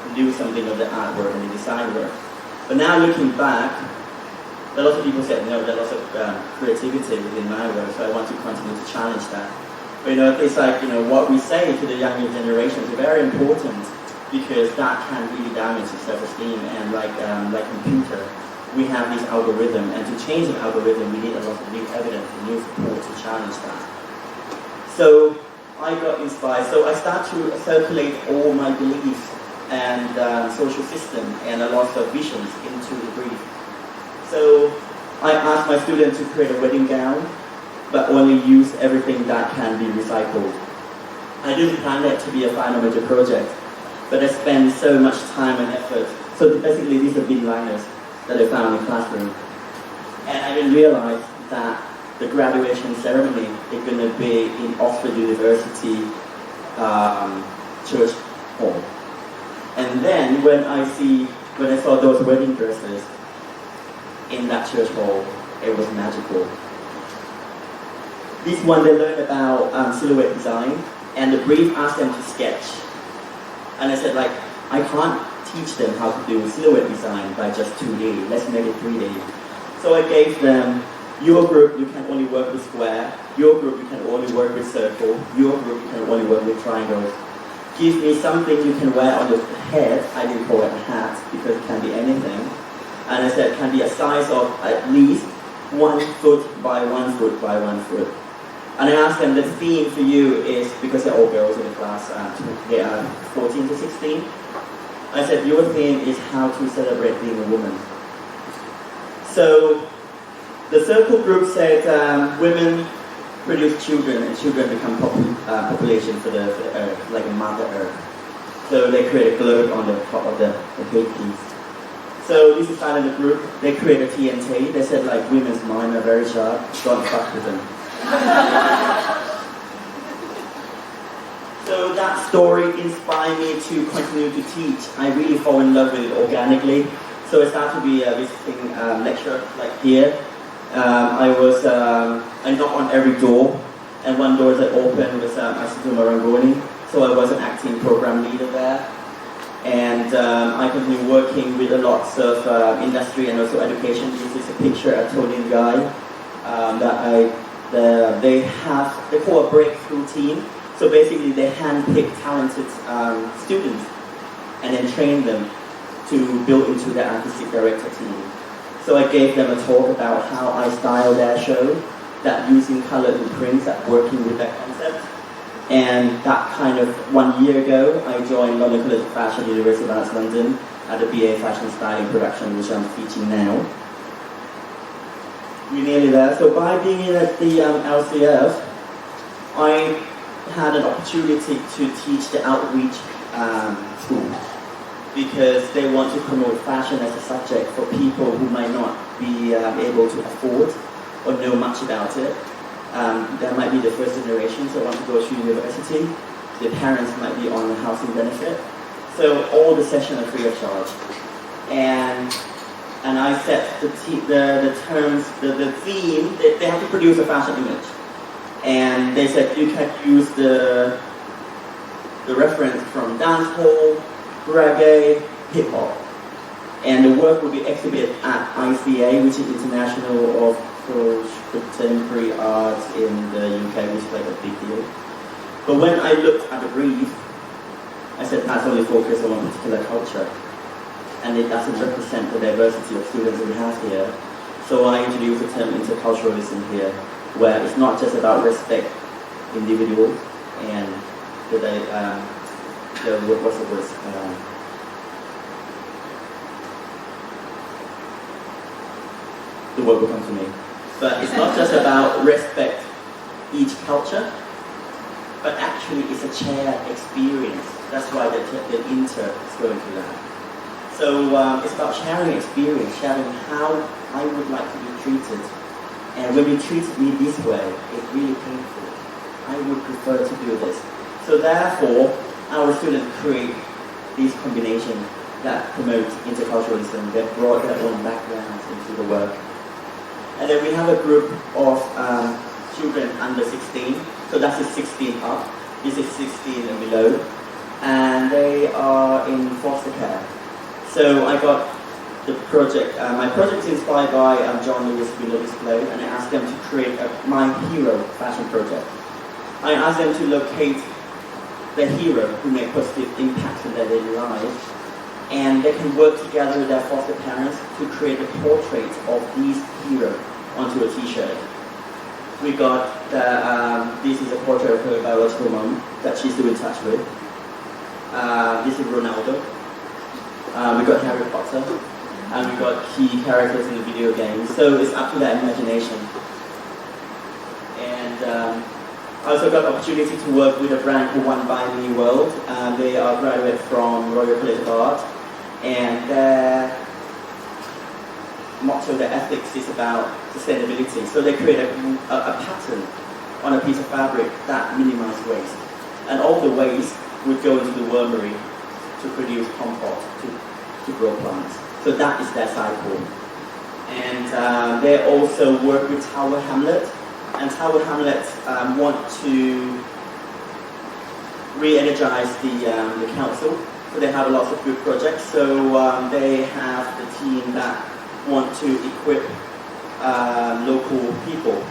B: from doing something of the artwork and the design work. But now looking back, a lot of people said, no, there's lots of creativity within my work, so I want to continue to challenge that. But it's like, what we say to the younger generations is very important, because that can really damage the self-esteem. And like computer, we have this algorithm, and to change the algorithm, we need a lot of new evidence and new support to challenge that. So I got inspired. So I started to circulate all my beliefs and social system and a lot of visions into the brief. So I asked my students to create a wedding gown, but only use everything that can be recycled. I didn't plan it to be a final major project, but I spent so much time and effort. So basically these are bin liners that I found in the classroom. And I didn't realize that the graduation ceremony is going to be in Oxford University church hall. And then when I saw those wedding dresses in that church hall, it was magical. This one they learned about silhouette design, and the brief asked them to sketch. And I said, I can't teach them how to do silhouette design by just 2D, let's make it 3D. So I gave them, your group, you can only work with square, your group, you can only work with circle, your group, you can only work with triangles. Give me something you can wear on your head. I didn't call it a hat, because it can be anything. And I said it can be a size of at least 1 foot by 1 foot by 1 foot. And I asked them, the theme for you is, because they're all girls in the class, they are 14 to 16. I said, your theme is how to celebrate being a woman. So the circle group said women produce children, and children become population for the earth, like a mother earth. So they create a globe on the top of the big piece. So this is started the group. They created a TNT. They said women's minds are very sharp. Don't fuck with them. So that story inspired me to continue to teach. I really fall in love with it organically. So I started to be a visiting lecturer here. I knocked on every door, and one door that opened was Institute Marangoni. So I was an acting program leader there. And I continued working with a lots of industry and also education. This is a picture I told you guys they call a breakthrough team. So basically they handpick talented students and then train them to build into their artistic director team. So I gave them a talk about how I style their show, that using color imprints, that working with that concept. And that kind of 1 year ago, I joined London College of Fashion, University of Arts London, at the BA Fashion Styling Production, which I'm teaching now. We're nearly there. So by being in at the LCF, I had an opportunity to teach the outreach school because they want to promote fashion as a subject for people who might not be able to afford or know much about it. There might be the first generations that want to go to university. The parents might be on a housing benefit. So all the sessions are free of charge. And I set the terms, the theme, they have to produce a fashion image. And they said you can use the reference from dancehall, reggae, hip hop. And the work will be exhibited at ICA, which is International of Contemporary Arts in the UK, which is like a big deal. But when I looked at the brief, I said that's only focused on one particular culture. And it doesn't represent the diversity of students we have here. So I introduced the term interculturalism here, where it's not just about respect individuals and what's the word? The word will come to me. But it's not just about respect each culture, but actually it's a shared experience. That's why the inter is going through that. So it's about sharing experience, sharing how I would like to be treated. And when you treat me this way, it's really painful. I would prefer to do this. So therefore, our students create these combinations that promote interculturalism, that brought their own backgrounds into the work. And then we have a group of children under 16. So that's a 16 up. This is 16 and below. And they are in foster care. So I got the project, my project is inspired by John Lewis' window display, and I asked them to create a My Hero fashion project. I asked them to locate the hero who made positive impacts in their daily lives, and they can work together with their foster parents to create a portrait of these heroes onto a t-shirt. We got this is a portrait of her biological mom that she's still in touch with. This is Ronaldo. We got Harry Potter, and we got key characters in the video games. So it's up to their imagination. And I also got the opportunity to work with a brand called One by Me World. They are graduates from Royal College of Art, and their motto, their ethics is about sustainability. So they create a pattern on a piece of fabric that minimizes waste. And all the waste would go into the wormery to produce compost, to grow plants. So that is their cycle. And they also work with Tower Hamlet. And Tower Hamlet want to re-energize the council. So they have a lot of good projects. So they have the team that want to equip local people.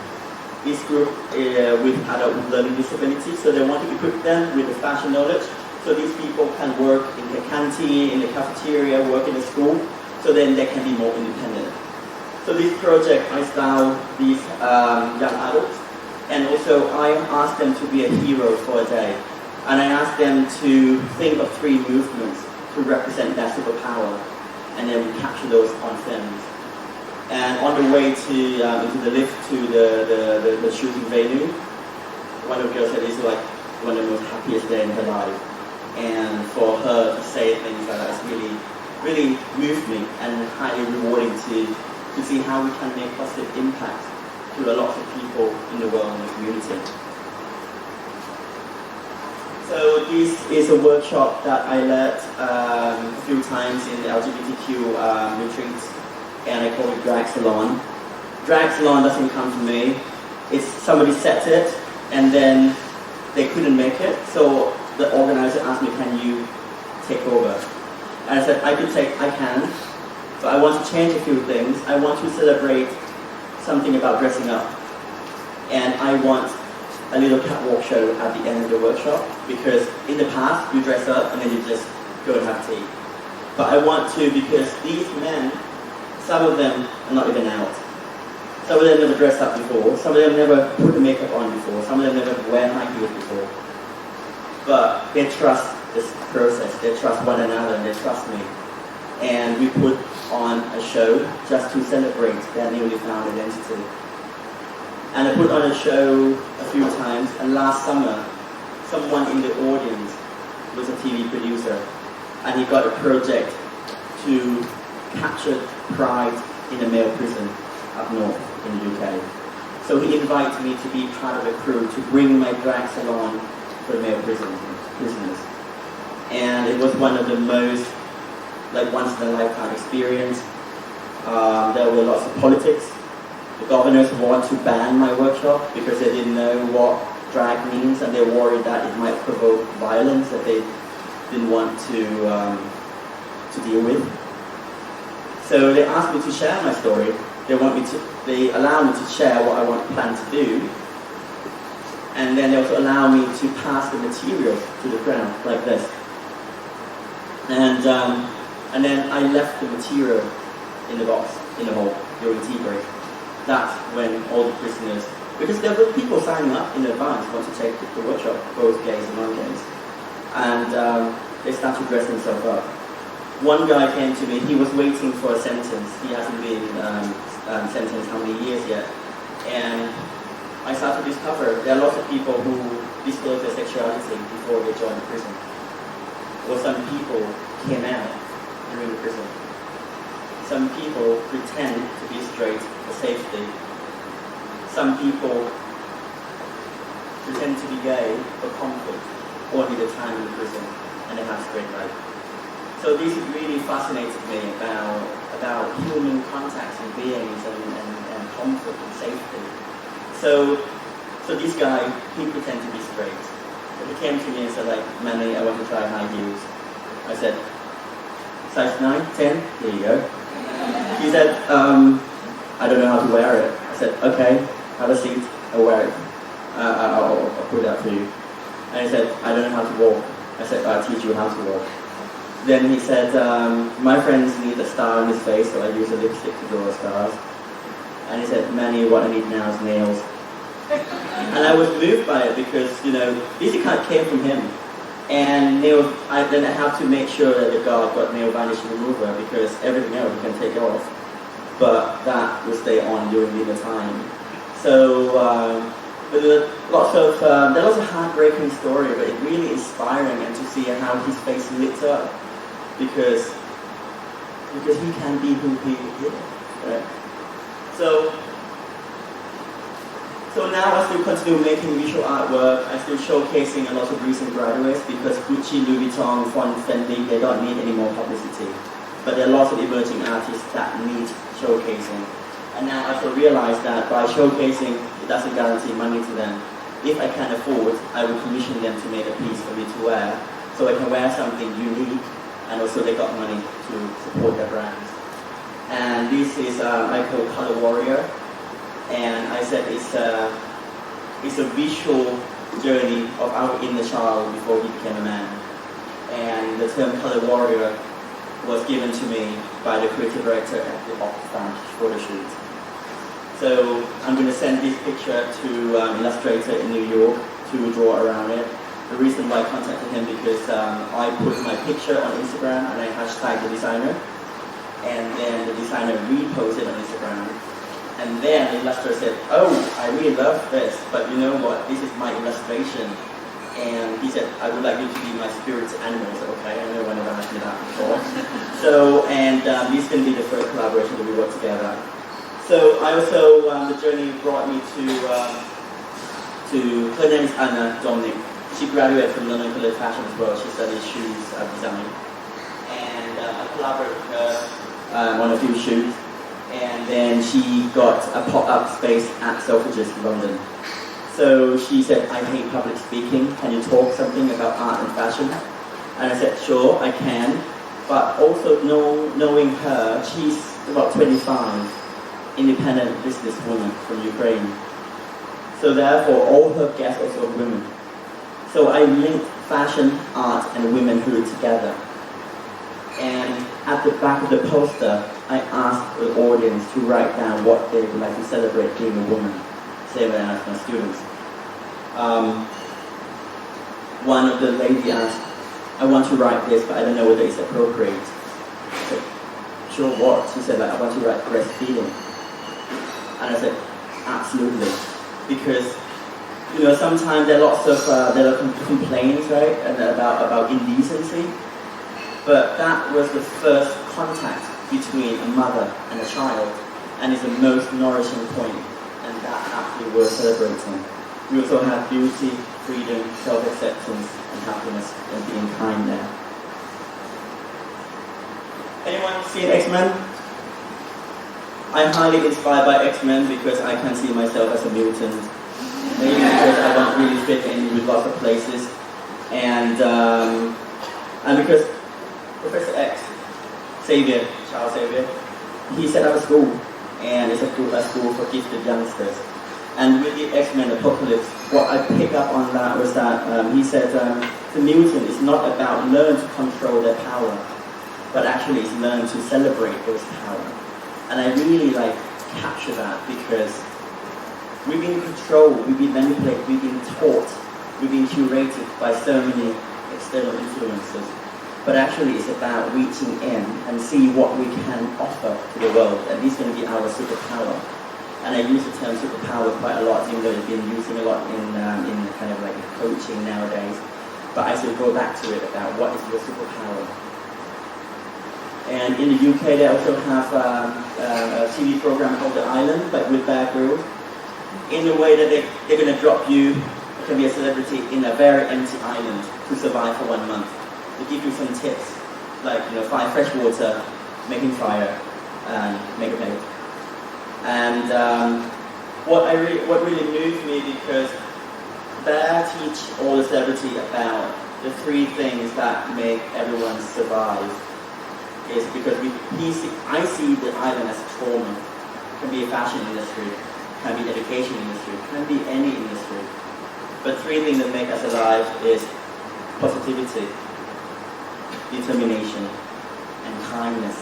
B: This group with adult with learning disabilities, so they want to equip them with the fashion knowledge. So these people can work in the canteen, in the cafeteria, work in the school, so then they can be more independent. So this project, I style these young adults, and also I asked them to be a hero for a day. And I asked them to think of 3 movements to represent their superpower, and then we capture those on films. And on the way to into the lift to the shooting venue, one of the girls said this is like one of the most happiest days in her life. And for her to say things like that really moved me, and highly rewarding to see how we can make positive impact to a lot of people in the world and the community. So this is a workshop that I led a few times in the LGBTQ retreats, and I call it Drag Salon. Drag Salon doesn't come to me. It's somebody sets it, and then they couldn't make it, so the organizer asked me, can you take over? And I said, I can. So I want to change a few things. I want to celebrate something about dressing up. And I want a little catwalk show at the end of the workshop, because in the past, you dress up and then you just go and have tea. But I want to, because these men, some of them are not even out. Some of them never dressed up before. Some of them never put the makeup on before. Some of them never wear high heels before. But they trust this process. They trust one another, and they trust me. and we put on a show just to celebrate their newly found identity. And I put on a show a few times, and last summer, someone in the audience was a TV producer, and he got a project to capture pride in a male prison up north in the UK. So he invited me to be part of the crew to bring my drag salon for male prisoners. And it was one of the most once in a lifetime experience. There were lots of politics. The governors wanted to ban my workshop because they didn't know what drag means, and they were worried that it might provoke violence that they didn't want to deal with. So they asked me to share my story. They allow me to share what I plan to do, and then they also allow me to pass the materials to the crowd like this. And then I left the material in the box, in the hall, during tea break. That's when all the prisoners, because there were people signing up in advance want to take the workshop, both gays and non-gays, and they started dressing themselves up. One guy came to me, he was waiting for a sentence. He hasn't been sentenced how many years yet. And I started to discover there are lots of people who disclose their sexuality before they join the prison. Or some people came out during the prison. Some people pretend to be straight for safety. Some people pretend to be gay for comfort or need a time in the prison, and they have straight life. So this really fascinated me about human contacts and beings and comfort and safety. So this guy, he pretended to be straight. He came to me and said, Manny, I want to try high heels. I said, size 9, 10, here you go. He said, I don't know how to wear it. I said, okay, have a seat, I'll wear it. I'll put it up for you. And he said, I don't know how to walk. I said, I'll teach you how to walk. Then he said, my friends need a star on his face, so I use a lipstick to draw stars. And he said, Manny, what I need now is nails. And I was moved by it because, this kind of came from him. And then I have to make sure that the guard got nail varnish remover because everything else you can take off. But that will stay on during dinner time. So, but there are lots of heartbreaking story, but it's really inspiring, and to see how his face lit up because he can be who he is. Right? So now I still continue making visual artwork. I still showcasing a lot of recent graduates because Gucci, Louis Vuitton, Fendi, they don't need any more publicity. But there are lots of emerging artists that need showcasing. And now I also realize that by showcasing, it doesn't guarantee money to them. If I can afford, I will commission them to make a piece for me to wear, so I can wear something unique, and also they got money to support their brands. And this is, I call Color Warrior. And I said it's a visual journey of our inner child before he became a man. And the term Color Warrior was given to me by the creative director at the Oxfam photo shoot. So I'm going to send this picture to an illustrator in New York to draw around it. The reason why I contacted him because I put my picture on Instagram and I hashtagged the designer. And then the designer reposted on Instagram. And then the illustrator said, oh, I really love this, but you know what, this is my illustration. And he said, I would like you to be my spirit animal. I said, okay, I know one of asked me that before. So, and this can be the first collaboration that we work together. So I also, the journey brought me to her name is Anna Dominic. She graduated from London College of Fashion as well. She studied shoes design. And I collaborated with her on a few shoes. And then she got a pop-up space at Selfridges in London. So she said, I hate public speaking, can you talk something about art and fashion? And I said, sure, I can. But also knowing her, she's about 25, independent businesswoman from Ukraine. So therefore, all her guests also are women. So I linked fashion, art, and womanhood together. And at the back of the poster, I asked the audience to write down what they would like to celebrate being a woman. Same as I asked my students. One of the ladies asked, I want to write this, but I don't know whether it's appropriate. I said, sure what? She said, like, I want to write breastfeeding. And I said, absolutely. Because, you know, sometimes there are lots of complaints, right, and about indecency. But that was the first contact between a mother and a child, and it's the most nourishing point, and that's absolutely worth celebrating. We also have beauty, freedom, self-acceptance, and happiness, and being kind there. Anyone seen X-Men? I'm highly inspired by X-Men because I can see myself as a mutant. Maybe because I don't really fit in with lots of places, and because Professor X, Xavier, Charles Xavier, he set up a school, and it's a school for gifted youngsters. And with the X-Men Apocalypse, what I picked up on that was that he said the mutant is not about learn to control their power, but actually it's learn to celebrate those power. And I really capture that because we've been controlled, we've been manipulated, we've been taught, we've been curated by so many external influences. But actually it's about reaching in and see what we can offer to the world, and this is going to be our superpower. And I use the term superpower quite a lot, even though it's been using a lot in kind of like coaching nowadays. But I still go back to it about what is your superpower. And in the UK they also have a TV program called The Island, but with Bear Grylls. In the way that they're going to drop you, you can be a celebrity in a very empty island to survive for 1 month. They give you some tips, like, you know, find fresh water, making fire, and make a bed. And what really moved me, because Bear teach all the celebrity about the 3 things that make everyone survive, is because I see the island as trauma. It can be a fashion industry, can be education industry, can be any industry. But 3 things that make us alive is positivity, determination, and kindness.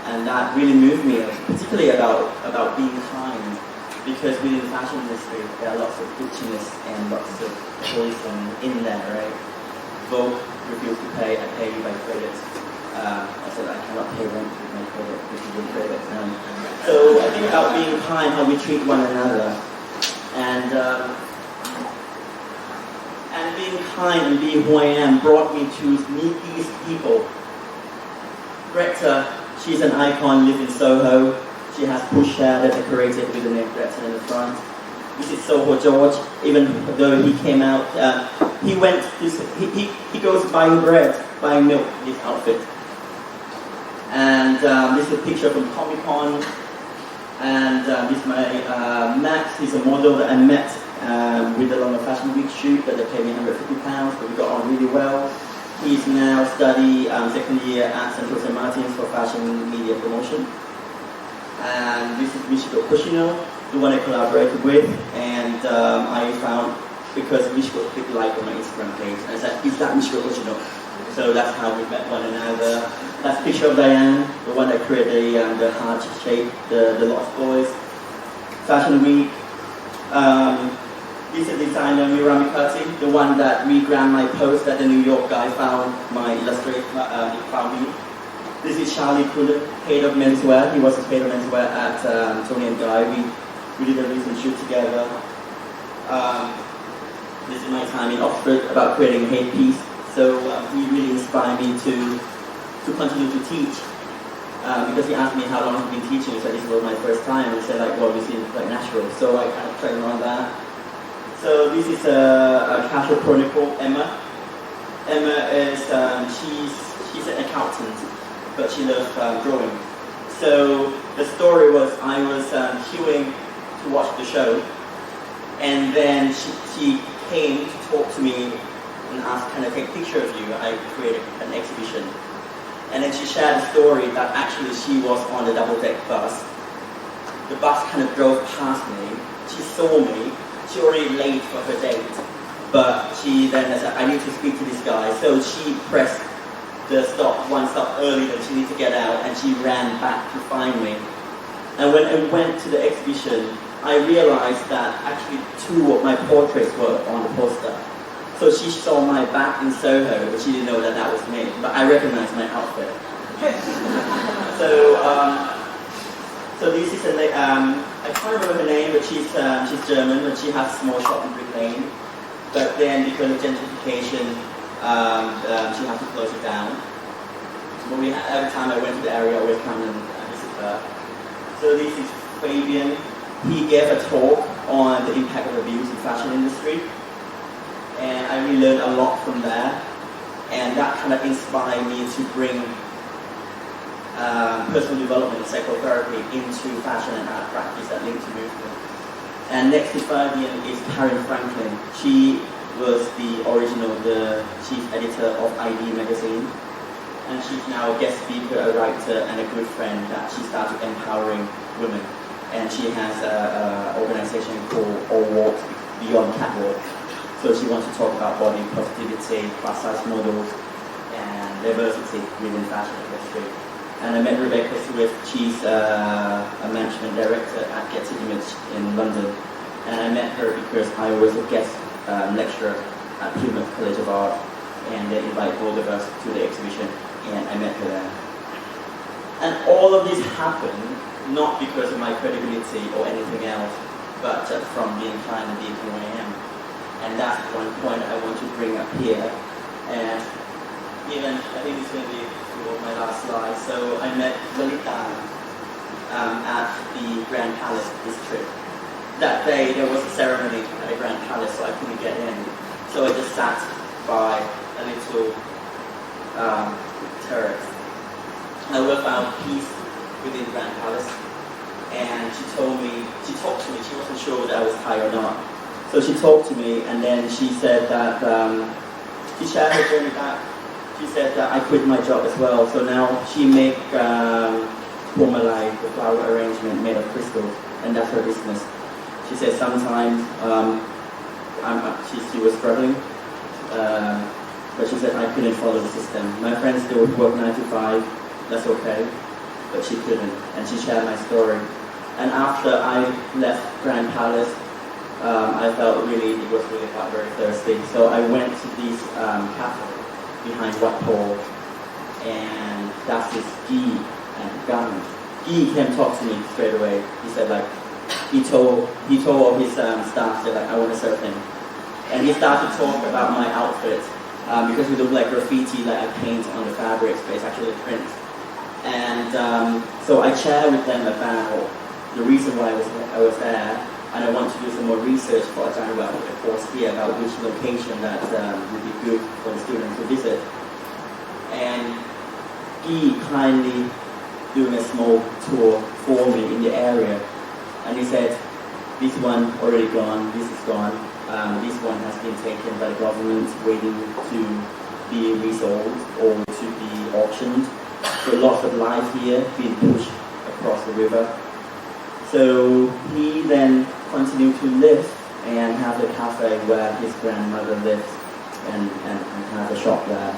B: And that really moved me, particularly about being kind, because within the fashion industry there are lots of bitchiness and lots of poison in there, right? Vogue refused to pay, I pay you by credit. I said I cannot pay rent with my credit, this is your credit. So I think about being kind, how we treat one another, and being kind and being who I am brought me to meet these people. Greta, she's an icon, lives in Soho. She has push hair that's decorated with the name Greta in the front. This is Soho George, even though he came out, he goes buying bread, buying milk in his outfit. And this is a picture from Comic-Con. And this is my Max, he's a model that I met with the London Fashion Week shoot, but they paid me £150, but we got on really well. He's now studying second year at Central St. Martin's for fashion media promotion. And this is Michiko Kushino, the one I collaborated with, and I found, because Michiko clicked like on my Instagram page, and I said, is that Michiko Kushino? So that's how we met one another. That's a picture of Diane, the one that created the heart shape, the Lost Boys. Fashion Week. This is designer Mira Mikati, the one that regrabbed my post that the New York guy found, my illustrator found me. This is Charlie Cullen, head of menswear. He was the head of menswear at Tony and Guy. We did a recent shoot together. This is my time in Oxford about creating a headpiece. So he really inspired me to continue to teach. Because he asked me how long I've been teaching. He said this was my first time. He said, like, well, this is like natural. So I kind of trained on that. So this is a casual chronicle, Emma. Emma is, she's an accountant, but she loves drawing. So the story was, I was queuing to watch the show, and then she came to talk to me and asked, can I take a picture of you? I created an exhibition. And then she shared a story that actually she was on the double-deck bus. The bus kind of drove past me. She saw me. She already late for her date. But she then said, I need to speak to this guy. So she pressed the stop, one stop early than she needed to get out, and she ran back to find me. And when I went to the exhibition, I realized that actually 2 of my portraits were on the poster. So she saw my back in Soho, but she didn't know that that was me. But I recognized my outfit. So, so this is I can't remember her name, but she's German, but she has a small shop in Brick Lane. But then because of gentrification, she had to close it down. But every time I went to the area, I always come and visit her. So this is Fabian. He gave a talk on the impact of abuse in the fashion industry. And I really learned a lot from there. And that kind of inspired me to bring personal development and psychotherapy into fashion and art practice that link to movement. And next to Fabian is Karen Franklin. She was the chief editor of ID magazine. And she's now a guest speaker, a writer, and a good friend that she started empowering women. And she has an organization called All Walks Beyond Catwalk. So she wants to talk about body positivity, plus-size models, and diversity within fashion industry. And I met Rebecca Swift. She's a management director at Get Image in London. And I met her because I was a guest lecturer at Plymouth College of Art, and they invite both of us to the exhibition, and I met her there. And all of this happened not because of my credibility or anything else, but from being inclined to be who I am. And that's one point I want to bring up here. And even, I think this is going to be my last slide. So I met Lalita at the Grand Palace this trip. That day there was a ceremony at the Grand Palace, so I couldn't get in. So I just sat by a little terrace. I found peace within the Grand Palace, and she talked to me, she wasn't sure whether I was Thai or not. So she talked to me, and then she said that, she shared her journey back. She said that I quit my job as well, so now she make Purmalai, the flower arrangement made of crystals, and that's her business. She said sometimes she was struggling, but she said I couldn't follow the system. My friends still work 9 to 5, that's okay, but she couldn't, and she shared my story. And after I left Grand Palace, I felt it was really quite very thirsty. So I went to this cafe behind Wat Po, and that's this Guy and Gun. Guy came talk to me straight away. He said he told all his staff that I want to serve him. And he started to talk about my outfit, because we look like graffiti, like I paint on the fabrics, but it's actually print. And so I shared with them about the reason why I was there, and I want to do some more research for a general course here about which location that would be good for the students to visit. And he kindly doing a small tour for me in the area, and he said, this one already gone, this is gone, this one has been taken by the government, waiting to be resold or to be auctioned. So lots of life here being pushed across the river. So he then continued to live and have the cafe where his grandmother lives, and have a shop there.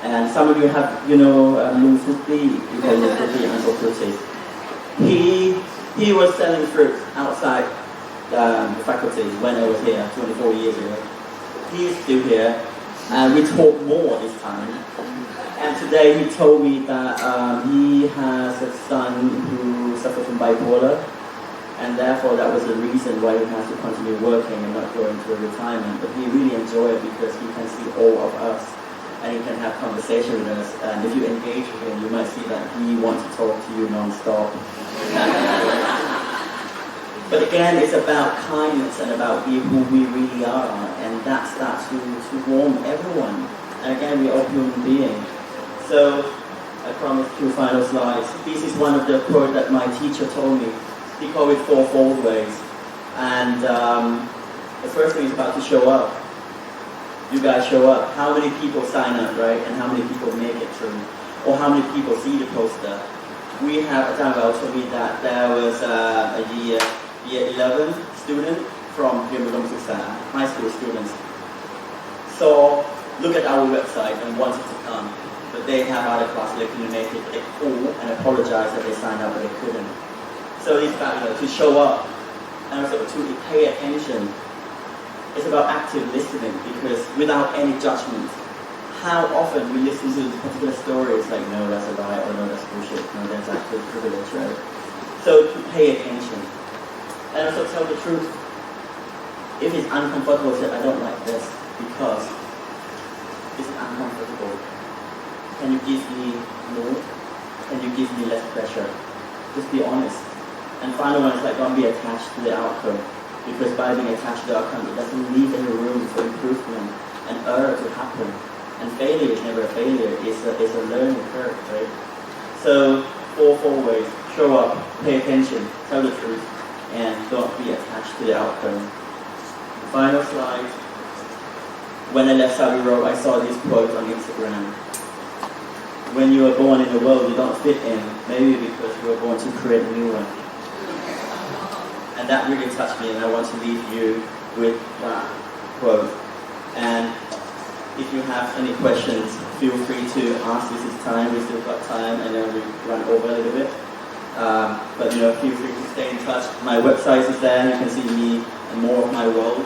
B: And some of you have, Lu Frutti, you call Lu Frutti, Uncle Frutti. He was selling fruit outside the faculty when I was here 24 years ago. He is still here, and we talk more this time. And today he told me that he has a son who suffers from bipolar, and therefore that was the reason why he has to continue working and not go into retirement. But he really enjoyed it because he can see all of us, and he can have conversation with us. And if you engage with him, you might see that he wants to talk to you non-stop. But again, it's about kindness and about being who we really are, and that's to warm everyone. And again, we're all human beings. So, I promised 2 final slides. This is one of the quotes that my teacher told me. He called it 4-fold ways. And the first thing is about to show up. You guys show up. How many people sign up, right? And how many people make it through? Or how many people see the poster? We have, Atanwell told me that there was a year 11 student from Vietnam high school students. So, look at our website and wanted to come. But they have other classes they couldn't make it, but they called and apologized that they signed up but they couldn't. So it's about to show up and also to pay attention. It's about active listening, because without any judgment, how often we listen to particular stories like, no, that's a lie, or no, that's bullshit, no, that's actually privilege, right? So to pay attention. And also tell the truth. If it's uncomfortable, say, I don't like this because it's uncomfortable. Can you give me more? Can you give me less pressure? Just be honest. And final one is like, don't be attached to the outcome. Because by being attached to the outcome, it doesn't leave any room for improvement and error to happen. And failure is never a failure, it's a learning curve, right? So, four ways. Show up, pay attention, tell the truth, and don't be attached to the outcome. Final slide. When I left Saudi Road, I saw this quote on Instagram. When you are born in the world you don't fit in, maybe because you were born to create a new one. And that really touched me, and I want to leave you with that quote. And if you have any questions, feel free to ask. This is time, we still got time, and then we run over a little bit. But feel free to stay in touch. My website is there, you can see me and more of my world.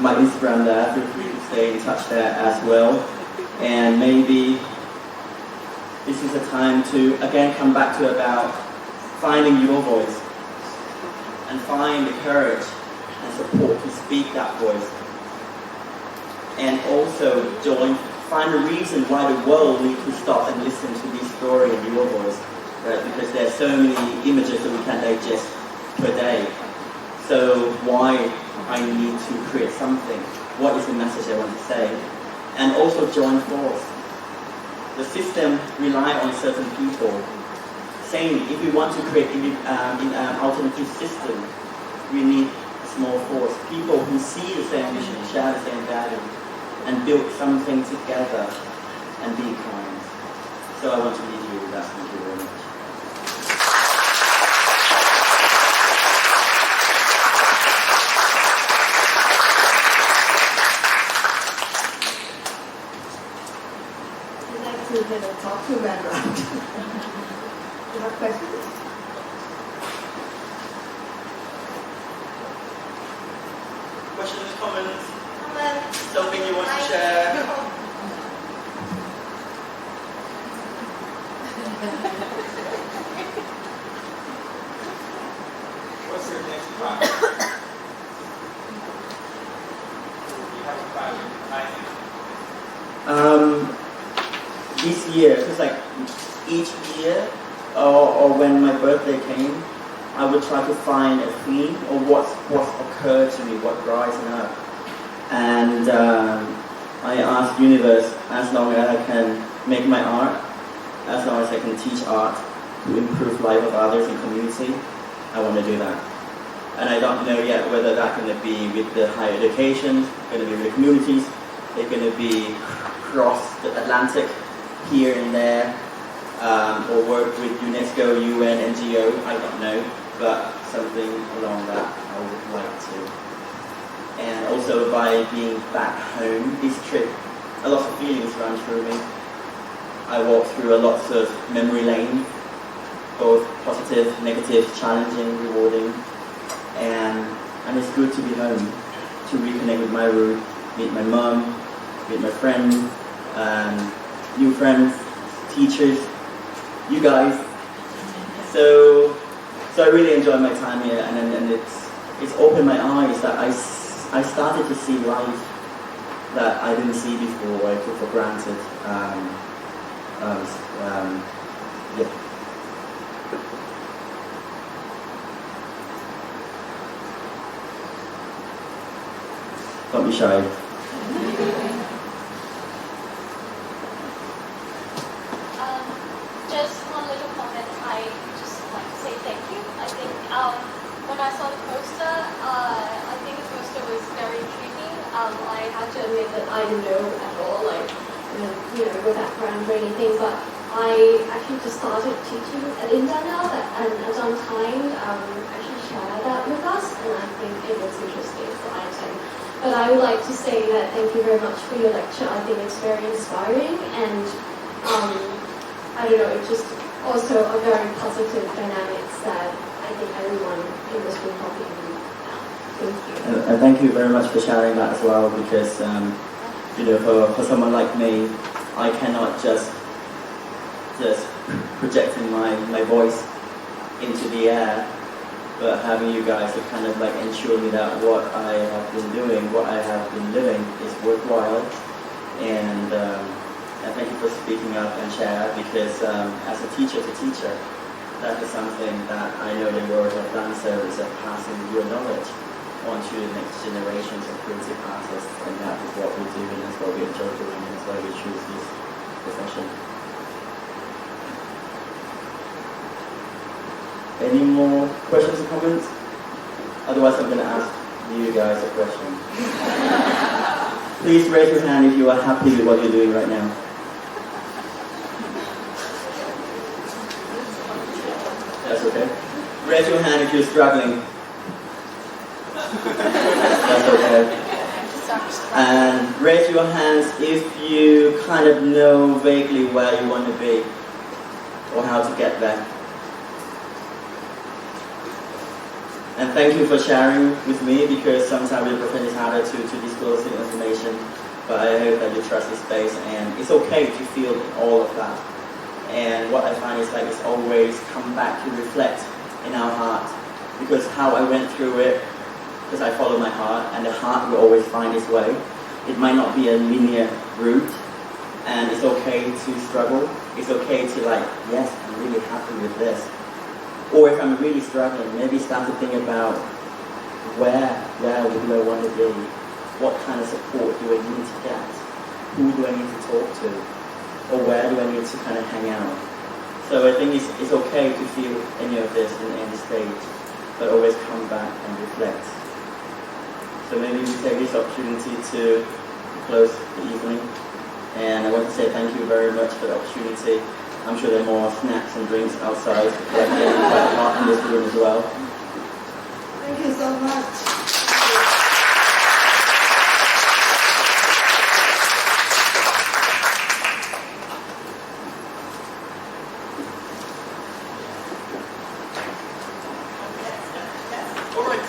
B: My Instagram there, feel free to stay in touch there as well. And maybe this is a time to again come back to about finding your voice and find the courage and support to speak that voice. And also find a reason why the world needs to stop and listen to this story in your voice, right? Because there's so many images that we can digest per day. So why I need to create something? What is the message I want to say? And also join force. The system relies on certain people. Same, if we want to create an alternative system, we need a small force. People who see the same mission, share the same value, and build something together and be kind. So I want to leave you with that. Thank you very much.
A: I'd like to talk to Manrutt. You have questions?
B: Questions, comments? Something you want to share?
C: What's your next project? You have a project timing?
B: This year, just like each year, or when my birthday came, I would try to find a theme or what's occurred to me, what drives me up. And I asked universe, as long as I can make my art, as long as I can teach art to improve life of others and community, I want to do that. And I don't know yet whether that's going to be with the higher education, going to be with the communities, they're going to be across the Atlantic, here and there, or work with UNESCO, UN, NGO, I don't know, but something along that I would like to. And also by being back home, this trip, a lot of feelings run through me. I walked through a lot of memory lane, both positive, negative, challenging, rewarding, and it's good to be home, to reconnect with my root, meet my mom, meet my friends, new friends, teachers, you guys. So I really enjoyed my time here, and it's opened my eyes that I started to see life that I didn't see before, I took for granted. Yeah. Don't be shy.
D: Just one little comment. I just like to say thank you. I think when I saw the poster, I think the poster was very intriguing. I have to admit that I didn't know at all, like, your background or anything, but I actually just started teaching at India now, and Ajahn Kind actually shared that with us, and I think it was interesting, so I attend. But I would like to say that thank you very much for your lecture. I think it's very inspiring, and I don't know, it's just also a very positive dynamics that I think everyone in this room probably need now. Thank you.
B: And thank you very much for sharing that as well, because for someone like me, I cannot just projecting my voice into the air, but having you guys to kind of like ensure me that what I have been doing, what I have been living is worthwhile. And thank you for speaking up and share, because as a teacher to teacher, that is something that I know the world have done, so is passing your knowledge on to the next generations of creative artists, and that is what we do, and that's what we enjoy doing, and that's why we choose this profession. Any more questions or comments? Otherwise, I'm going to ask you guys a question. Please raise your hand if you are happy with what you're doing right now. That's okay. Raise your hand if you're struggling. That's okay. And raise your hands if you kind of know vaguely where you want to be or how to get there. And thank you for sharing with me, because sometimes with the profession it's harder to disclose the information, but I hope that you trust the space, and it's okay to feel all of that. And what I find is like it's always come back to reflect in our heart, because how I went through it, because I follow my heart, and the heart will always find its way. It might not be a linear route, and it's okay to struggle. It's okay to like, yes, I'm really happy with this. Or if I'm really struggling, maybe start to think about where do I want to be? What kind of support do I need to get? Who do I need to talk to? Or where do I need to kind of hang out? So I think it's okay to feel any of this in any stage, but always come back and reflect. So maybe we take this opportunity to close the evening. And I want to say thank you very much for the opportunity. I'm sure there are more snacks and drinks outside, like quite a lot in this room as well.
A: Thank you so much.
B: Alright,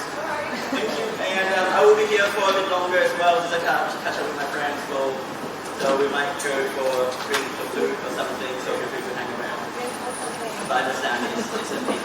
B: thank you. And I will be here for a bit longer as well, just to catch up with my friends. So we might go for drinks or food or something, so feel free to hang around. But I understand it's a big